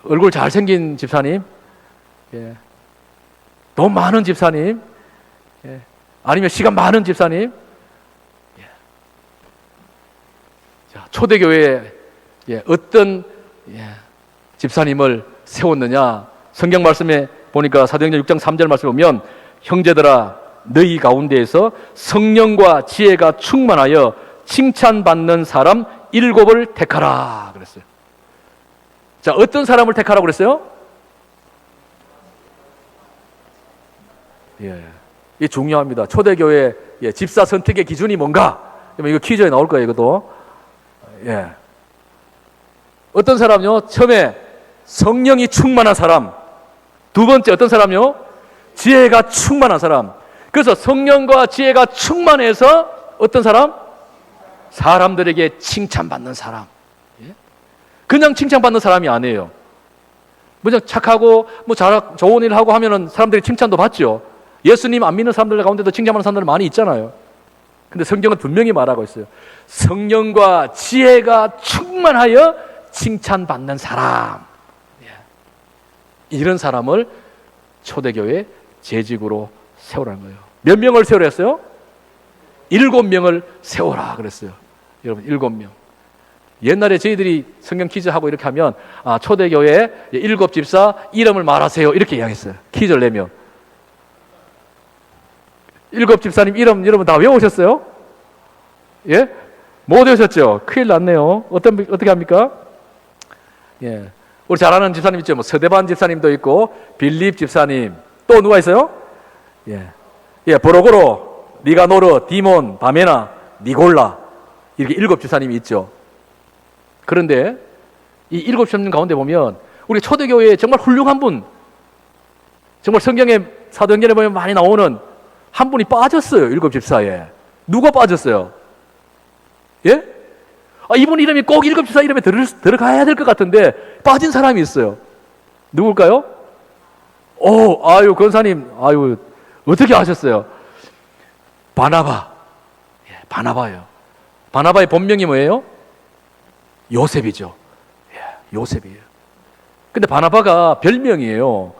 얼굴 잘생긴 집사님? 돈 많은 집사님? 아니면 시간 많은 집사님? 자, 초대교회에 어떤 집사님을 세웠느냐? 성경 말씀에 보니까 사도행전 6장 3절 말씀 보면 형제들아 너희 가운데에서 성령과 지혜가 충만하여 칭찬받는 사람 7을 택하라 그랬어요. 자, 어떤 사람을 택하라고 그랬어요? 이게 중요합니다. 초대교회 집사 선택의 기준이 뭔가? 이거 퀴즈에 나올 거예요, 이것도. 어떤 사람요? 처음에 성령이 충만한 사람. 두 번째 어떤 사람요? 지혜가 충만한 사람. 그래서 성령과 지혜가 충만해서 어떤 사람? 사람들에게 칭찬받는 사람. 그냥 칭찬받는 사람이 아니에요. 그냥 착하고 좋은 일 하고 하면은 사람들이 칭찬도 받죠. 예수님 안 믿는 사람들 가운데도 칭찬받는 사람들 많이 있잖아요. 근데 성경은 분명히 말하고 있어요. 성령과 지혜가 충만하여 칭찬받는 사람. 이런 사람을 초대교회 재직으로 세우라는 거예요. 몇 명을 세우라 했어요? 7명을 세우라 그랬어요. 여러분, 7명. 옛날에 저희들이 성경 퀴즈 하고 이렇게 하면 초대교회 7 집사 이름을 말하세요 이렇게 이야기했어요. 퀴즈를 내면 7 집사님 이름 여러분 다 외우셨어요? 못 외우셨죠? 큰일 났네요. 어떻게 합니까? 우리 잘 아는 집사님 있죠. 서대반 집사님도 있고 빌립 집사님, 또 누가 있어요? 보로고로, 니가노르, 디몬, 바메나, 니골라 이렇게 7 집사님이 있죠. 그런데 이 7 집사님 가운데 보면 우리 초대교회에 정말 훌륭한 분, 정말 성경에 사도행전에 보면 많이 나오는 한 분이 빠졌어요. 7 집사에. 누가 빠졌어요? 예? 이분 이름이 꼭 7 집사 이름에 들어가야 될 것 같은데 빠진 사람이 있어요. 누굴까요? 권사님, 어떻게 아셨어요? 바나바. 바나바예요. 바나바의 본명이 뭐예요? 요셉이죠. 요셉이에요. 근데 바나바가 별명이에요.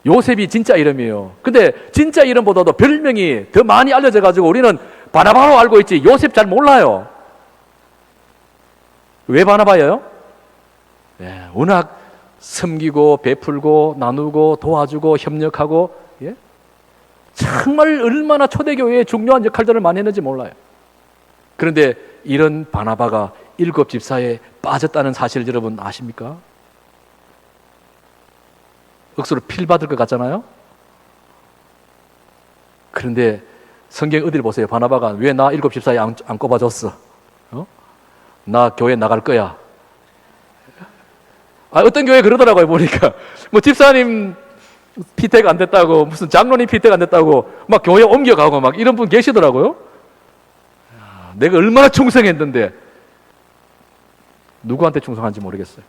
요셉이 진짜 이름이에요. 근데 진짜 이름보다도 별명이 더 많이 알려져 가지고 우리는 바나바로 알고 있지 요셉 잘 몰라요. 왜 바나바예요? 워낙 섬기고 베풀고 나누고 도와주고 협력하고 정말 얼마나 초대교회에 중요한 역할들을 많이 했는지 몰라요. 그런데 이런 바나바가 7 집사에 빠졌다는 사실 여러분 아십니까? 억수로 필 받을 것 같잖아요. 그런데 성경 어디를 보세요. 바나바가 왜 나 7 집사에 안 꼽아줬어? 나 교회 나갈 거야. 어떤 교회 그러더라고요. 보니까 뭐 집사님 피택 안 됐다고, 무슨 장로님 피택 안 됐다고 막 교회 옮겨가고 막 이런 분 계시더라고요. 내가 얼마나 충성했는데 누구한테 충성한지 모르겠어요.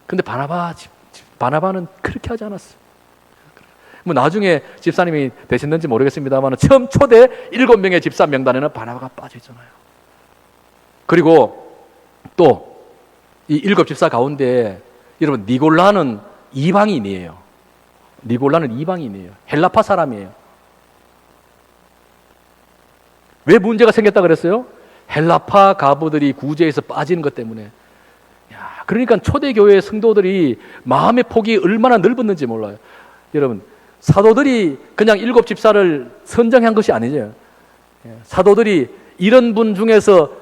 근데 바나바는 그렇게 하지 않았어요. 뭐 나중에 집사님이 되셨는지 모르겠습니다만 처음 초대 7명의 집사 명단에는 바나바가 빠져 있잖아요. 그리고 또 이 7 집사 가운데 여러분 니골라는 이방인이에요. 니골라는 이방인이에요. 헬라파 사람이에요. 왜 문제가 생겼다 그랬어요? 헬라파 가부들이 구제에서 빠지는 것 때문에. 그러니까 초대교회 성도들이 마음의 폭이 얼마나 넓었는지 몰라요. 여러분, 사도들이 그냥 7 집사를 선정한 것이 아니죠. 사도들이 이런 분 중에서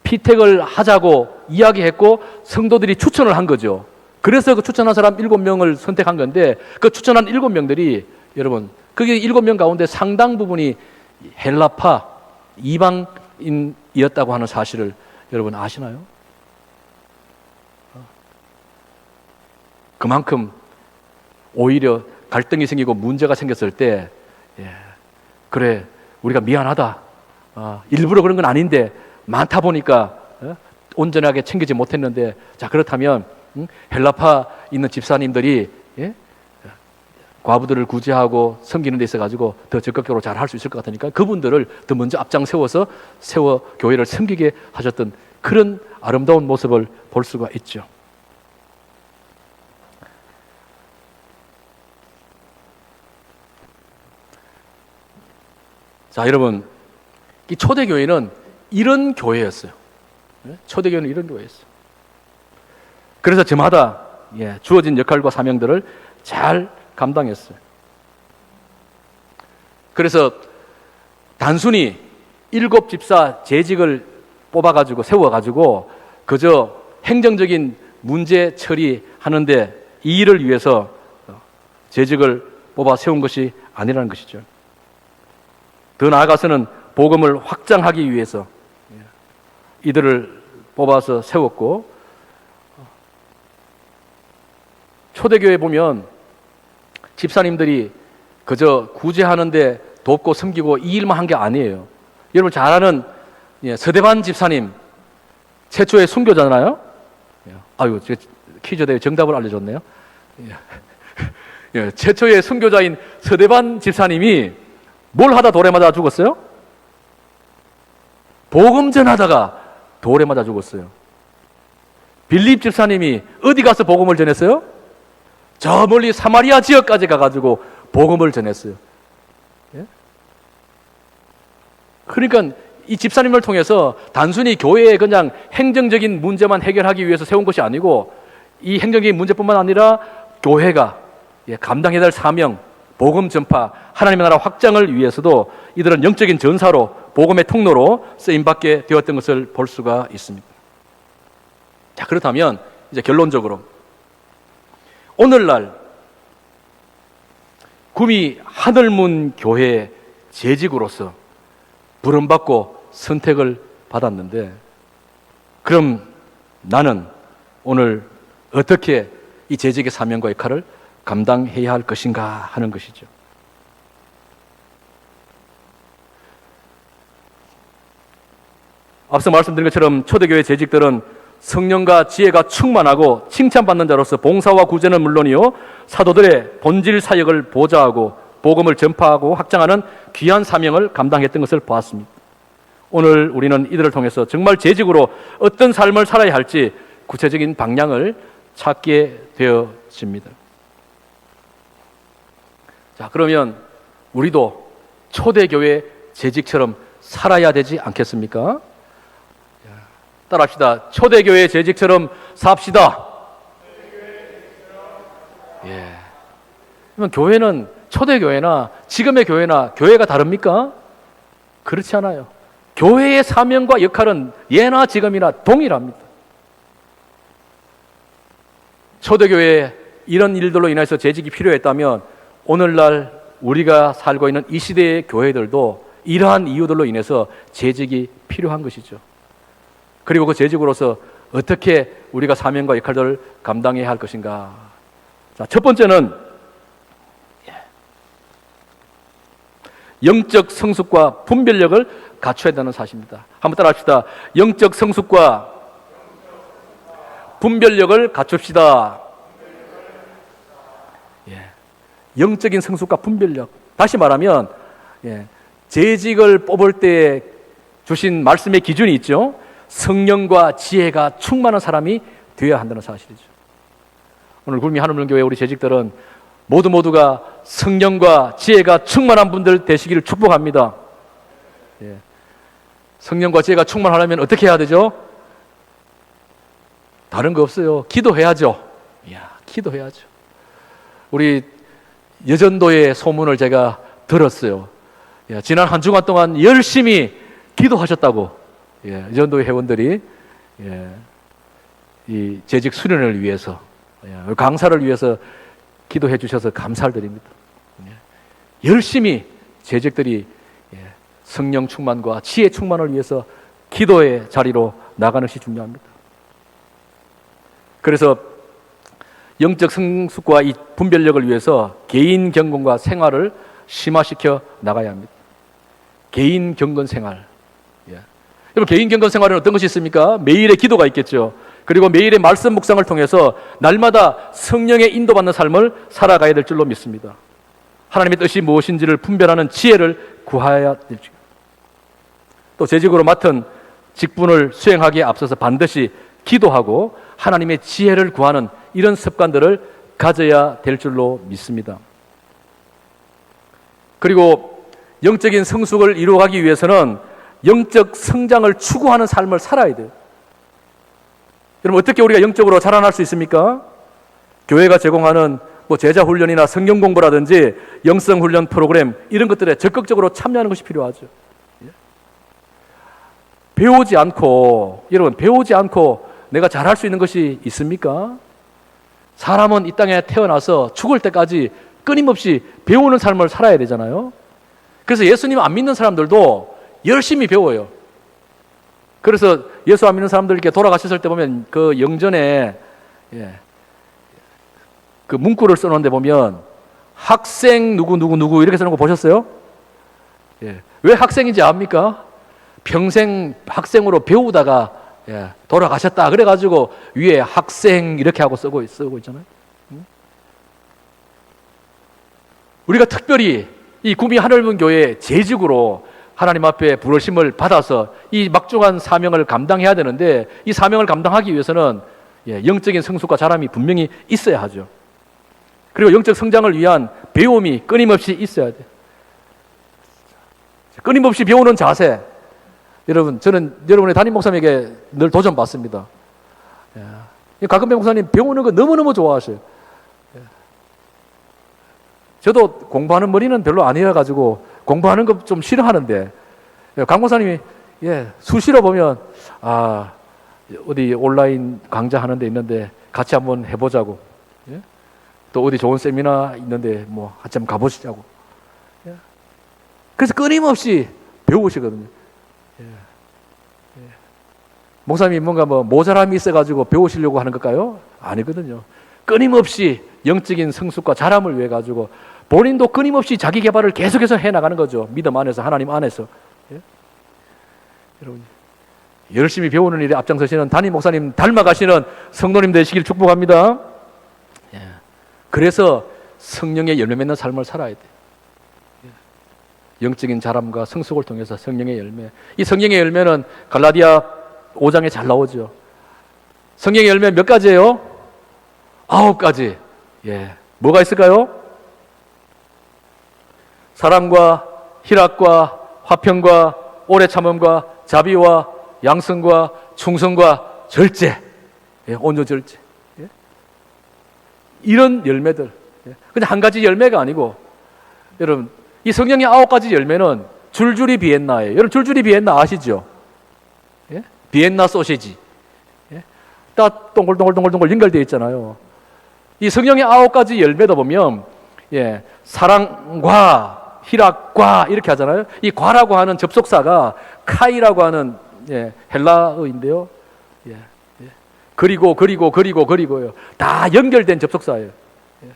피택을 하자고 이야기했고 성도들이 추천을 한 거죠. 그래서 그 추천한 사람 7명을 선택한 건데 그 추천한 7명들이 여러분, 그게 7명 가운데 상당 부분이 헬라파 이방인이었다고 하는 사실을 여러분 아시나요? 그만큼 오히려 갈등이 생기고 문제가 생겼을 때 그래 우리가 미안하다. 일부러 그런 건 아닌데 많다 보니까 온전하게 챙기지 못했는데 자 그렇다면 헬라파 있는 집사님들이 과부들을 구제하고 섬기는 데 있어가지고 더 적극적으로 잘 할 수 있을 것 같으니까 그분들을 더 먼저 앞장 세워 교회를 섬기게 하셨던 그런 아름다운 모습을 볼 수가 있죠. 자, 여러분, 이 초대교회는 이런 교회였어요. 초대교회는 이런 교회였어요. 그래서 저마다 주어진 역할과 사명들을 잘 감당했어요. 그래서 단순히 7 집사 재직을 뽑아가지고 세워가지고 그저 행정적인 문제 처리하는데 이 일을 위해서 재직을 뽑아 세운 것이 아니라는 것이죠. 더 나아가서는 복음을 확장하기 위해서 이들을 뽑아서 세웠고 초대교회 보면 집사님들이 그저 구제하는데 돕고 섬기고 이 일만 한 게 아니에요. 여러분 잘 아는 서대반 집사님 최초의 순교자잖아요. 아유, 퀴즈 대회 정답을 알려줬네요. 최초의 순교자인 서대반 집사님이 뭘 하다 돌에 맞아 죽었어요? 복음 전하다가 돌에 맞아 죽었어요. 빌립 집사님이 어디 가서 복음을 전했어요? 저 멀리 사마리아 지역까지 가가지고 복음을 전했어요. 그러니까 이 집사님을 통해서 단순히 교회의 그냥 행정적인 문제만 해결하기 위해서 세운 것이 아니고 이 행정적인 문제뿐만 아니라 교회가 감당해야 될 사명, 복음 전파, 하나님의 나라 확장을 위해서도 이들은 영적인 전사로 복음의 통로로 쓰임받게 되었던 것을 볼 수가 있습니다. 자, 그렇다면 이제 결론적으로 오늘날 구미 하늘문 교회 재직으로서 부름받고 선택을 받았는데, 그럼 나는 오늘 어떻게 이 재직의 사명과 역할을 감당해야 할 것인가 하는 것이죠. 앞서 말씀드린 것처럼 초대교회 재직들은 성령과 지혜가 충만하고 칭찬받는 자로서 봉사와 구제는 물론이요, 사도들의 본질 사역을 보좌하고 복음을 전파하고 확장하는 귀한 사명을 감당했던 것을 보았습니다. 오늘 우리는 이들을 통해서 정말 재직으로 어떤 삶을 살아야 할지 구체적인 방향을 찾게 되어집니다. 자, 그러면 우리도 초대교회 재직처럼 살아야 되지 않겠습니까? 따라합시다. 초대교회 재직처럼 삽시다. 예. 그러면 교회는, 초대교회나 지금의 교회나 교회가 다릅니까? 그렇지 않아요. 교회의 사명과 역할은 예나 지금이나 동일합니다. 초대교회에 이런 일들로 인해서 재직이 필요했다면 오늘날 우리가 살고 있는 이 시대의 교회들도 이러한 이유들로 인해서 재직이 필요한 것이죠. 그리고 그 재직으로서 어떻게 우리가 사명과 역할들을 감당해야 할 것인가. 자, 첫 번째는 영적 성숙과 분별력을 갖춰야 한다는 사실입니다. 한번 따라 합시다. 영적 성숙과 분별력을 갖춥시다. 영적인 성숙과 분별력. 다시 말하면 재직을 뽑을 때 주신 말씀의 기준이 있죠. 성령과 지혜가 충만한 사람이 되어야 한다는 사실이죠. 오늘 구미 하늘문교회 우리 재직들은 모두가 성령과 지혜가 충만한 분들 되시기를 축복합니다. 성령과 지혜가 충만하려면 어떻게 해야 되죠? 다른 거 없어요. 기도해야죠. 기도해야죠. 우리 여전도의 소문을 제가 들었어요. 지난 한 주간 동안 열심히 기도하셨다고. 여전도의 회원들이 이 재직 수련을 위해서, 강사를 위해서 기도해 주셔서 감사를 드립니다. 열심히 재직들이 성령 충만과 지혜 충만을 위해서 기도의 자리로 나가는 것이 중요합니다. 그래서 영적 성숙과 이 분별력을 위해서 개인 경건과 생활을 심화시켜 나가야 합니다. 개인 경건 생활. 여러분, 개인 경건 생활은 어떤 것이 있습니까? 매일의 기도가 있겠죠. 그리고 매일의 말씀 묵상을 통해서 날마다 성령의 인도받는 삶을 살아가야 될 줄로 믿습니다. 하나님의 뜻이 무엇인지를 분별하는 지혜를 구하여야 될지. 또 재직으로 맡은 직분을 수행하기에 앞서서 반드시 기도하고 하나님의 지혜를 구하는 이런 습관들을 가져야 될 줄로 믿습니다. 그리고 영적인 성숙을 이루어가기 위해서는 영적 성장을 추구하는 삶을 살아야 돼요. 여러분, 어떻게 우리가 영적으로 자라날 수 있습니까? 교회가 제공하는 제자 훈련이나 성경 공부라든지 영성 훈련 프로그램 이런 것들에 적극적으로 참여하는 것이 필요하죠. 배우지 않고, 여러분, 배우지 않고 내가 잘할 수 있는 것이 있습니까? 사람은 이 땅에 태어나서 죽을 때까지 끊임없이 배우는 삶을 살아야 되잖아요. 그래서 예수님 안 믿는 사람들도 열심히 배워요. 그래서 예수 안 믿는 사람들 이렇게 돌아가셨을 때 보면 그 영전에 그 문구를 써놓은데 보면 학생 누구 이렇게 써놓은 거 보셨어요? 왜 학생인지 압니까? 평생 학생으로 배우다가 돌아가셨다 그래가지고 위에 학생 이렇게 하고 쓰고 있잖아요. 우리가 특별히 이 구미 하늘문 교회 재직으로 하나님 앞에 부르심을 받아서 이 막중한 사명을 감당해야 되는데, 이 사명을 감당하기 위해서는 영적인 성숙과 자람이 분명히 있어야 하죠. 그리고 영적 성장을 위한 배움이 끊임없이 있어야 돼요. 끊임없이 배우는 자세. 여러분, 저는 여러분의 담임 목사님에게 늘 도전받습니다. 가끔배 목사님 배우는 거 너무너무 좋아하셔요. 저도 공부하는 머리는 별로 아니어가지고 공부하는 거 좀 싫어하는데, 강 목사님이 수시로 보면 어디 온라인 강좌하는 데 있는데 같이 한번 해보자고. 또 어디 좋은 세미나 있는데 뭐 한참 가보시자고. 예. 그래서 끊임없이 배우시거든요. 예. 예. 목사님이 뭔가 뭐 모자람이 있어가지고 배우시려고 하는 걸까요? 아니거든요. 끊임없이 영적인 성숙과 자람을 위해 가지고 본인도 끊임없이 자기 개발을 계속해서 해나가는 거죠. 믿음 안에서, 하나님 안에서. 예? 여러분, 열심히 배우는 일에 앞장서시는 담임 목사님 닮아가시는 성도님 되시길 축복합니다. 예. 그래서 성령의 열매 맺는 삶을 살아야 돼. 예. 영적인 자람과 성숙을 통해서 성령의 열매. 이 성령의 열매는 갈라디아 5장에 잘 나오죠. 성령의 열매 몇 가지예요? 9가지. 예. 뭐가 있을까요? 사랑과 희락과 화평과 오래 참음과 자비와 양성과 충성과 절제. 예. 온유 절제. 예. 이런 열매들. 예. 그냥 한 가지 열매가 아니고, 여러분, 이 성령의 9가지 열매는 줄줄이 비엔나예요. 여러분, 줄줄이 비엔나 아시죠? 예? 비엔나 소시지. 예? 딱 동글동글동글 연결되어 있잖아요. 이 성령의 9가지 열매다 보면, 예, 사랑과 희락과 이렇게 하잖아요. 이 과라고 하는 접속사가 카이라고 하는, 예, 헬라어인데요. 예, 예. 그리고요. 다 연결된 접속사예요. 예.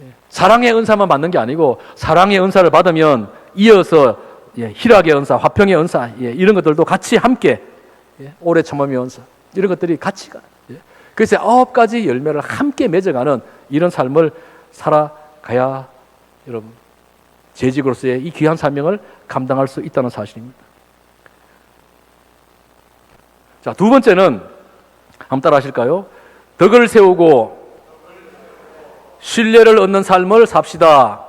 예. 사랑의 은사만 받는 게 아니고, 사랑의 은사를 받으면 이어서, 예, 희락의 은사, 화평의 은사, 예, 이런 것들도 같이 함께, 예, 오래 참음의 은사, 이런 것들이 같이 가. 예. 그래서 9가지 열매를 함께 맺어가는 이런 삶을 살아가야, 여러분, 재직으로서의 이 귀한 사명을 감당할 수 있다는 사실입니다. 자, 두 번째는 한번 따라 하실까요? 덕을 세우고 신뢰를 얻는 삶을 삽시다.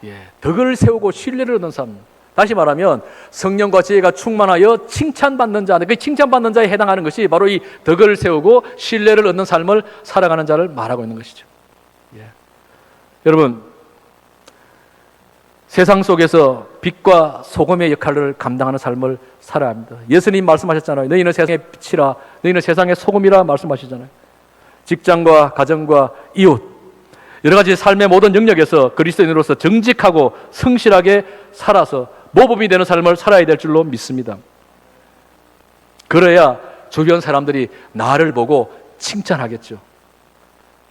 예, 덕을 세우고 신뢰를 얻는 삶. 다시 말하면 성령과 지혜가 충만하여 칭찬받는 자, 그 칭찬받는 자에 해당하는 것이 바로 이 덕을 세우고 신뢰를 얻는 삶을 살아가는 자를 말하고 있는 것이죠. 예. 여러분, 세상 속에서 빛과 소금의 역할을 감당하는 삶을 살아야 합니다. 예수님 말씀하셨잖아요. 너희는 세상의 빛이라, 너희는 세상의 소금이라 말씀하시잖아요. 직장과 가정과 이웃, 여러 가지 삶의 모든 영역에서 그리스도인으로서 정직하고 성실하게 살아서 모범이 되는 삶을 살아야 될 줄로 믿습니다. 그래야 주변 사람들이 나를 보고 칭찬하겠죠.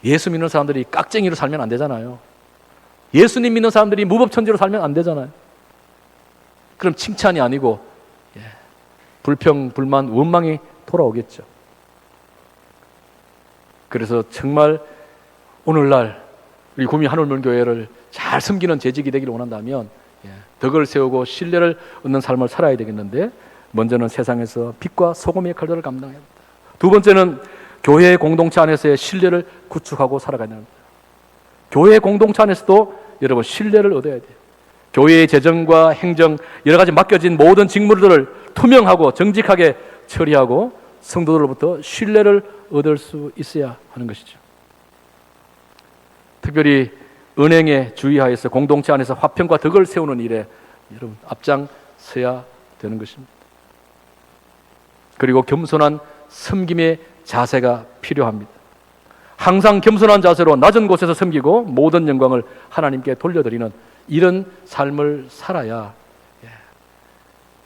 예수 믿는 사람들이 깍쟁이로 살면 안 되잖아요. 예수님 믿는 사람들이 무법천지로 살면 안 되잖아요. 그럼 칭찬이 아니고, 예, 불평, 불만, 원망이 돌아오겠죠. 그래서 정말 오늘날 우리 구미 한울문교회를 잘 섬기는 재직이 되기를 원한다면, 예, 덕을 세우고 신뢰를 얻는 삶을 살아야 되겠는데, 먼저는 세상에서 빛과 소금의 역할을 감당해야 합니다. 두 번째는 교회 공동체 안에서의 신뢰를 구축하고 살아가야 됩니다. 교회 공동체 안에서도 여러분 신뢰를 얻어야 돼요. 교회의 재정과 행정, 여러 가지 맡겨진 모든 직무들을 투명하고 정직하게 처리하고 성도들로부터 신뢰를 얻을 수 있어야 하는 것이죠. 특별히 은행에 주의하여서 공동체 안에서 화평과 덕을 세우는 일에 여러분 앞장서야 되는 것입니다. 그리고 겸손한 섬김의 자세가 필요합니다. 항상 겸손한 자세로 낮은 곳에서 섬기고 모든 영광을 하나님께 돌려드리는 이런 삶을 살아야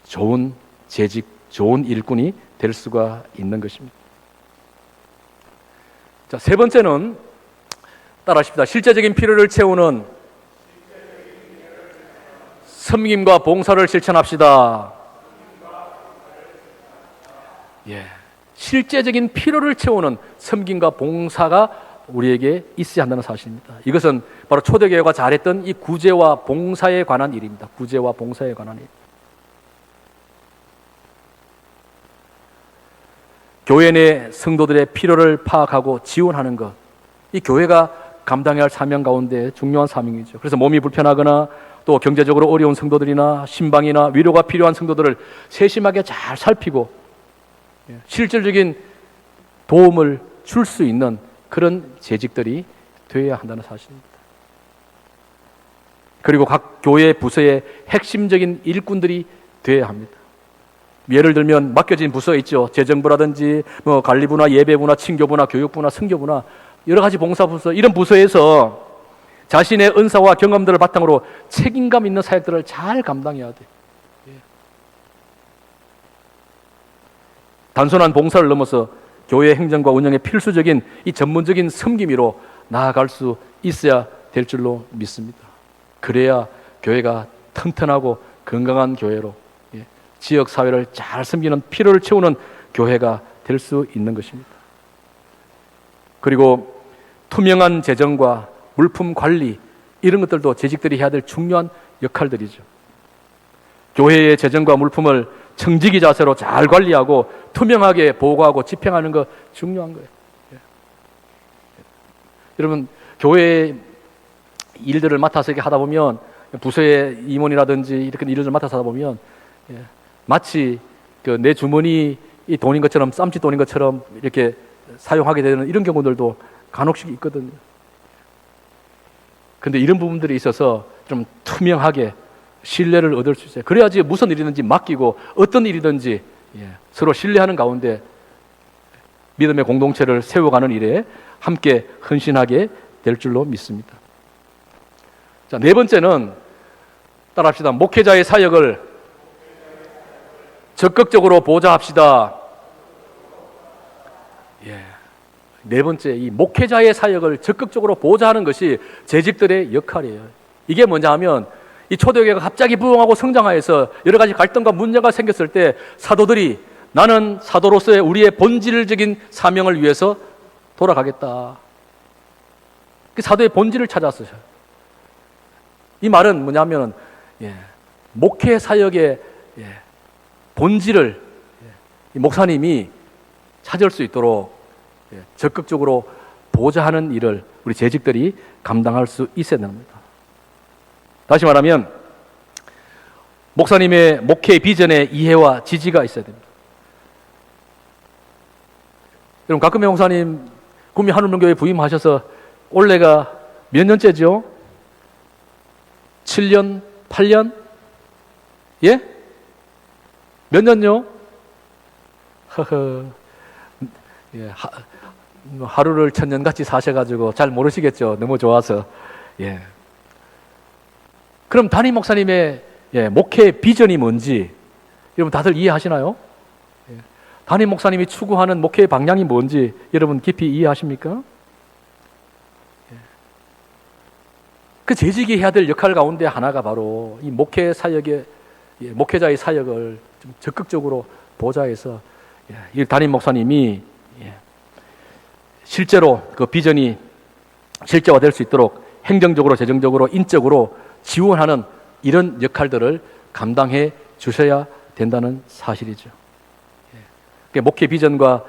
좋은 재직, 좋은 일꾼이 될 수가 있는 것입니다. 자, 세 번째는 따라하십시다. 실제적인 필요를 채우는 섬김과 봉사를 실천합시다. 예. 실제적인 필요를 채우는 섬김과 봉사가 우리에게 있어야 한다는 사실입니다. 이것은 바로 초대교회가 잘했던 이 구제와 봉사에 관한 일입니다. 구제와 봉사에 관한 일. 교회 내 성도들의 필요를 파악하고 지원하는 것, 이 교회가 감당해야 할 사명 가운데 중요한 사명이죠. 그래서 몸이 불편하거나 또 경제적으로 어려운 성도들이나 신방이나 위로가 필요한 성도들을 세심하게 잘 살피고 실질적인 도움을 줄 수 있는 그런 재직들이 되어야 한다는 사실입니다. 그리고 각 교회 부서의 핵심적인 일꾼들이 되어야 합니다. 예를 들면 맡겨진 부서 있죠. 재정부라든지 뭐 관리부나 예배부나 친교부나 교육부나 선교부나 여러 가지 봉사부서, 이런 부서에서 자신의 은사와 경험들을 바탕으로 책임감 있는 사역들을 잘 감당해야 돼. 단순한 봉사를 넘어서 교회 행정과 운영의 필수적인 이 전문적인 섬김으로 나아갈 수 있어야 될 줄로 믿습니다. 그래야 교회가 튼튼하고 건강한 교회로, 지역 사회를 잘 섬기는, 필요를 채우는 교회가 될 수 있는 것입니다. 그리고 투명한 재정과 물품 관리, 이런 것들도 재직들이 해야 될 중요한 역할들이죠. 교회의 재정과 물품을 청지기 자세로 잘 관리하고 투명하게 보고하고 집행하는 거 중요한 거예요. 여러분, 교회 일들을 맡아서 이렇게 하다 보면, 부서의 임원이라든지 이렇게 일을 맡아서 하다 보면 마치 내 주머니 이 돈인 것처럼, 쌈짓 돈인 것처럼 이렇게 사용하게 되는 이런 경우들도 간혹씩 있거든요. 근데 이런 부분들이 있어서 좀 투명하게 신뢰를 얻을 수 있어요. 그래야지 무슨 일이든지 맡기고 어떤 일이든지 서로 신뢰하는 가운데 믿음의 공동체를 세워가는 일에 함께 헌신하게 될 줄로 믿습니다. 자, 네 번째는 따라합시다. 목회자의 사역을 적극적으로 보좌합시다. 네 번째, 이 목회자의 사역을 적극적으로 보좌하는 것이 재직들의 역할이에요. 이게 뭐냐 하면, 이 초대교회가 갑자기 부흥하고 성장하여서 여러 가지 갈등과 문제가 생겼을 때 사도들이 나는 사도로서의 우리의 본질적인 사명을 위해서 돌아가겠다. 그 사도의 본질을 찾았어요. 이 말은 뭐냐면 목회 사역의 본질을 이 목사님이 찾을 수 있도록 적극적으로 보좌하는 일을 우리 재직들이 감당할 수 있어야 됩니다. 다시 말하면 목사님의 목회 비전에 이해와 지지가 있어야 됩니다. 여러분, 박근배 목사님 구미 하늘문교회 부임하셔서 올해가 몇 년째죠? 7년? 8년? 예? 몇 년요? 하루를 천년같이 사셔가지고 잘 모르시겠죠? 너무 좋아서. 그럼 담임 목사님의 목회 비전이 뭔지 여러분 다들 이해하시나요? 담임 목사님이 추구하는 목회의 방향이 뭔지 여러분 깊이 이해하십니까? 그 재직이 해야 될 역할 가운데 하나가 바로 이 목회 사역의 목회자의 사역을 좀 적극적으로 보좌해서 이 담임 목사님이 실제로 그 비전이 실제화될 수 있도록 행정적으로, 재정적으로, 인적으로 지원하는 이런 역할들을 감당해 주셔야 된다는 사실이죠. 목회 비전과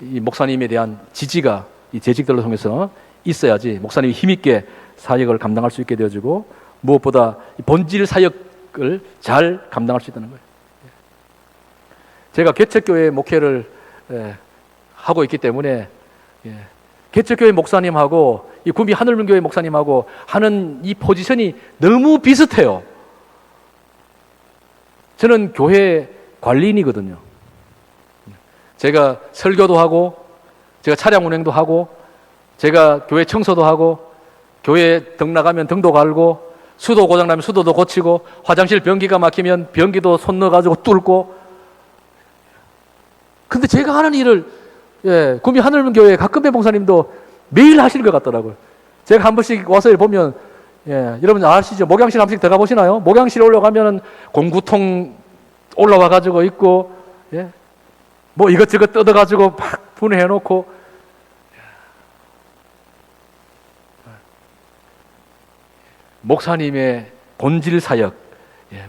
이 목사님에 대한 지지가 이 재직들을 통해서 있어야지 목사님이 힘있게 사역을 감당할 수 있게 되어지고 무엇보다 본질 사역을 잘 감당할 수 있다는 거예요. 제가 개척교회 목회를 하고 있기 때문에 개척교회 목사님하고 이 구미 하늘문교회 목사님하고 하는 이 포지션이 너무 비슷해요. 저는 교회 관리인이거든요. 제가 설교도 하고, 제가 차량 운행도 하고, 제가 교회 청소도 하고, 교회 등 나가면 등도 갈고, 수도 고장나면 수도도 고치고, 화장실 변기가 막히면 변기도 손 넣어가지고 뚫고. 근데 제가 하는 일을 구미 하늘문교회 박근배 목사님도 매일 하시는 것 같더라고요. 제가 한 번씩 와서 보면 여러분 아시죠? 목양실 한 번씩 들어가 보시나요? 목양실에 올라가면은 공구통 올라와 가지고 있고 뭐 이것저것 뜯어 가지고 막 분해해 놓고 목사님의 본질 사역,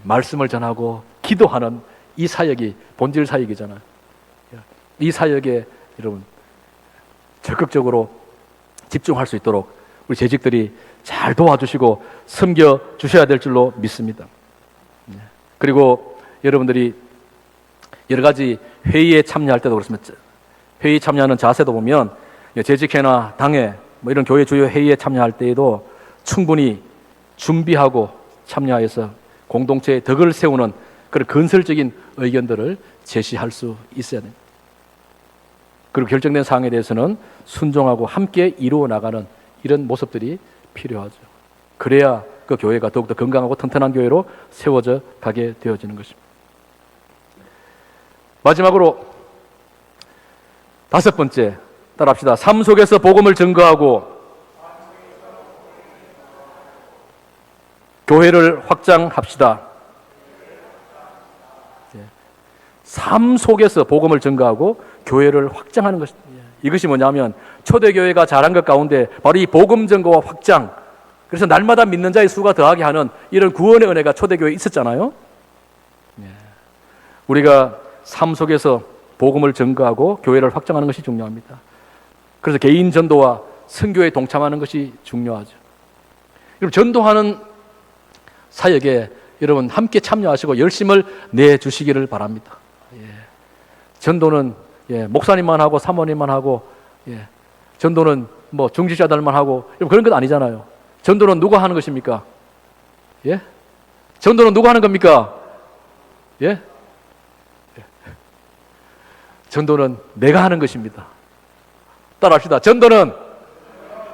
말씀을 전하고 기도하는 이 사역이 본질 사역이잖아요. 이 사역에 여러분 적극적으로 집중할 수 있도록 우리 재직들이 잘 도와주시고 섬겨 주셔야 될 줄로 믿습니다. 그리고 여러분들이 여러 가지 회의에 참여할 때도 그렇습니다. 회의 참여하는 자세도 보면 재직회나 당회 뭐 이런 교회 주요 회의에 참여할 때에도 충분히 준비하고 참여해서 공동체의 덕을 세우는 그런 건설적인 의견들을 제시할 수 있어야 됩니다. 그리고 결정된 사항에 대해서는 순종하고 함께 이루어 나가는 이런 모습들이 필요하죠. 그래야 그 교회가 더욱더 건강하고 튼튼한 교회로 세워져 가게 되어지는 것입니다. 마지막으로 5번째, 따라합시다. 삶 속에서 복음을 증거하고 교회를 확장합시다. 삶 속에서 복음을 증거하고 교회를 확장하는 것입니다. 이것이 뭐냐면 초대교회가 잘한 것 가운데 바로 이 복음 증거와 확장, 그래서 날마다 믿는 자의 수가 더하게 하는 이런 구원의 은혜가 초대교회에 있었잖아요. 우리가 삶 속에서 복음을 증거하고 교회를 확장하는 것이 중요합니다. 그래서 개인 전도와 선교에 동참하는 것이 중요하죠. 그럼 전도하는 사역에 여러분 함께 참여하시고 열심을 내주시기를 바랍니다. 전도는 목사님만 하고 사모님만 하고 전도는 뭐 중직자들만 하고 그런 것 아니잖아요. 전도는 누가 하는 것입니까? 전도는 누가 하는 겁니까? 전도는 내가 하는 것입니다. 따라합시다. 전도는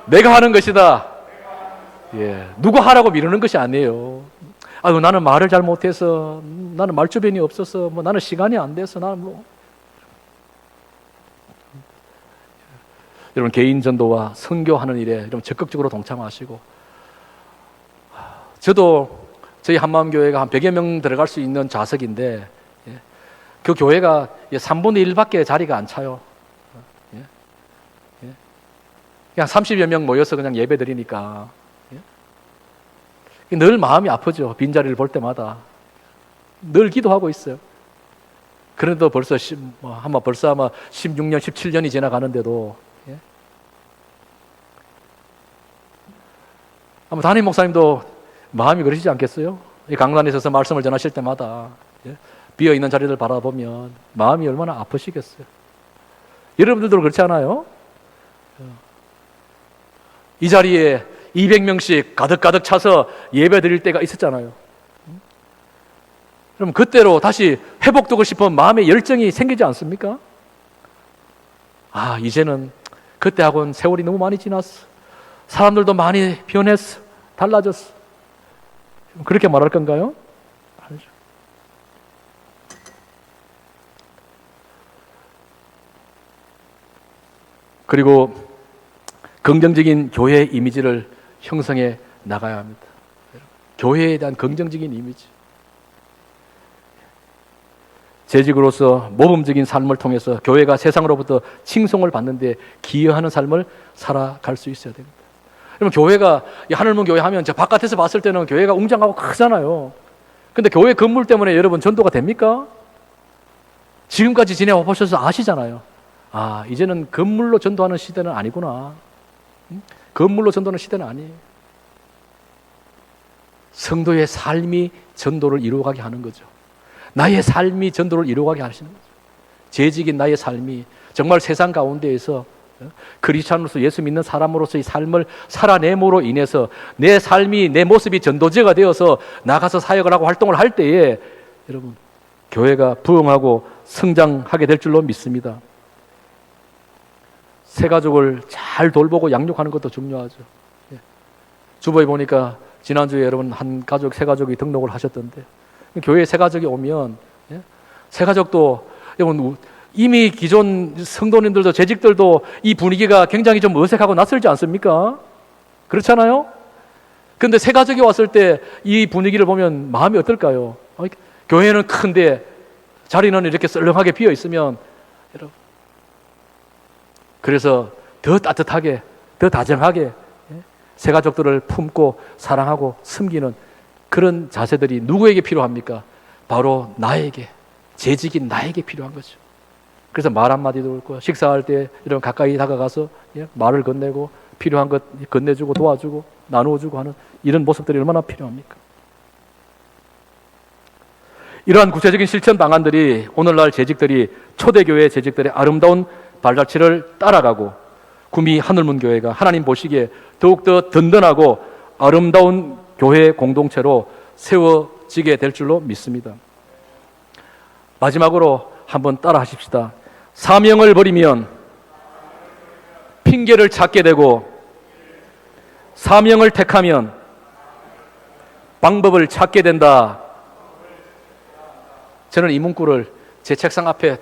내가 하는 것이다. 누가 하라고 미루는 것이 아니에요. 아유, 나는 말을 잘 못해서, 나는 말주변이 없어서, 뭐 나는 시간이 안 돼서, 나는 뭐. 여러분, 개인 전도와 선교하는 일에 여러분 적극적으로 동참하시고, 저도 저희 한마음교회가 한 100여 명 들어갈 수 있는 좌석인데, 그 교회가 3분의 1밖에 자리가 안 차요. 그냥 30여 명 모여서 그냥 예배 드리니까. 늘 마음이 아프죠. 빈자리를 볼 때마다. 늘 기도하고 있어요. 그래도 벌써 아마 16년, 17년이 지나가는데도, 아마 담임 목사님도 마음이 그러시지 않겠어요? 이 강단에 서서 말씀을 전하실 때마다 비어있는 자리를 바라보면 마음이 얼마나 아프시겠어요. 여러분들도 그렇지 않아요? 이 자리에 200명씩 가득가득 차서 예배 드릴 때가 있었잖아요. 그럼 그때로 다시 회복되고 싶은 마음의 열정이 생기지 않습니까? 아, 이제는 그때하고는 세월이 너무 많이 지났어. 사람들도 많이 변했어. 달라졌어. 그렇게 말할 건가요? 아니죠. 그리고 긍정적인 교회 이미지를 형성해 나가야 합니다. 교회에 대한 긍정적인 이미지. 재직으로서 모범적인 삶을 통해서 교회가 세상으로부터 칭송을 받는데 기여하는 삶을 살아갈 수 있어야 됩니다. 여러분, 교회가 하늘문 교회 하면 저 바깥에서 봤을 때는 교회가 웅장하고 크잖아요. 근데 교회 건물 때문에 여러분 전도가 됩니까? 지금까지 지내와 보셔서 아시잖아요. 아, 이제는 건물로 전도하는 시대는 아니구나. 건물로 전도하는 시대는 아니에요. 성도의 삶이 전도를 이루어가게 하는 거죠. 나의 삶이 전도를 이루어가게 하시는 거죠. 재직인 나의 삶이 정말 세상 가운데에서 크리스찬으로서 예수 믿는 사람으로서의 삶을 살아냄으로 인해서 내 삶이, 내 모습이 전도제가 되어서 나가서 사역을 하고 활동을 할 때에 여러분, 교회가 부흥하고 성장하게 될 줄로 믿습니다. 새 가족을 잘 돌보고 양육하는 것도 중요하죠. 주보에 보니까 지난주에 여러분 한 가족, 새 가족이 등록을 하셨던데, 교회에 새 가족이 오면 새 가족도 여러분 이미 기존 성도님들도 재직들도 이 분위기가 굉장히 좀 어색하고 낯설지 않습니까? 그렇잖아요? 근데 새 가족이 왔을 때 이 분위기를 보면 마음이 어떨까요? 교회는 큰데 자리는 이렇게 썰렁하게 비어 있으면 여러분, 그래서 더 따뜻하게, 더 다정하게 새 가족들을 품고 사랑하고 섬기는 그런 자세들이 누구에게 필요합니까? 바로 나에게, 재직인 나에게 필요한 거죠. 그래서 말 한마디도 그렇고 식사할 때 이런 가까이 다가가서 말을 건네고 필요한 것 건네주고 도와주고 나누어주고 하는 이런 모습들이 얼마나 필요합니까? 이러한 구체적인 실천 방안들이 오늘날 재직들이 초대교회 재직들의 아름다운 발자취를 따라가고 구미 하늘문 교회가 하나님 보시기에 더욱더 든든하고 아름다운 교회 공동체로 세워지게 될 줄로 믿습니다. 마지막으로 한번 따라 하십시다. 사명을 버리면 핑계를 찾게 되고, 사명을 택하면 방법을 찾게 된다. 저는 이 문구를 제 책상 앞에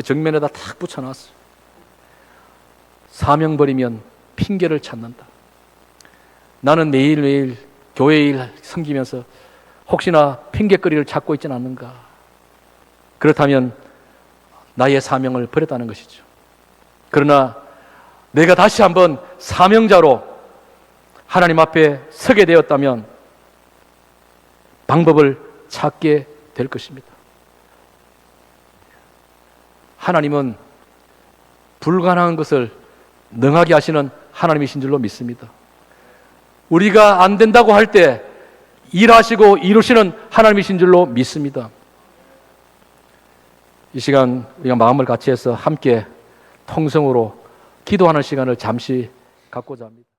정면에다 탁 붙여놨어요. 사명 버리면 핑계를 찾는다. 나는 매일매일 교회 일 섬기면서 혹시나 핑계거리를 찾고 있지는 않는가? 그렇다면 나의 사명을 버렸다는 것이죠. 그러나 내가 다시 한번 사명자로 하나님 앞에 서게 되었다면 방법을 찾게 될 것입니다. 하나님은 불가능한 것을 능하게 하시는 하나님이신 줄로 믿습니다. 우리가 안 된다고 할 때 일하시고 이루시는 하나님이신 줄로 믿습니다. 이 시간 우리가 마음을 같이 해서 함께 통성으로 기도하는 시간을 잠시 갖고자 합니다.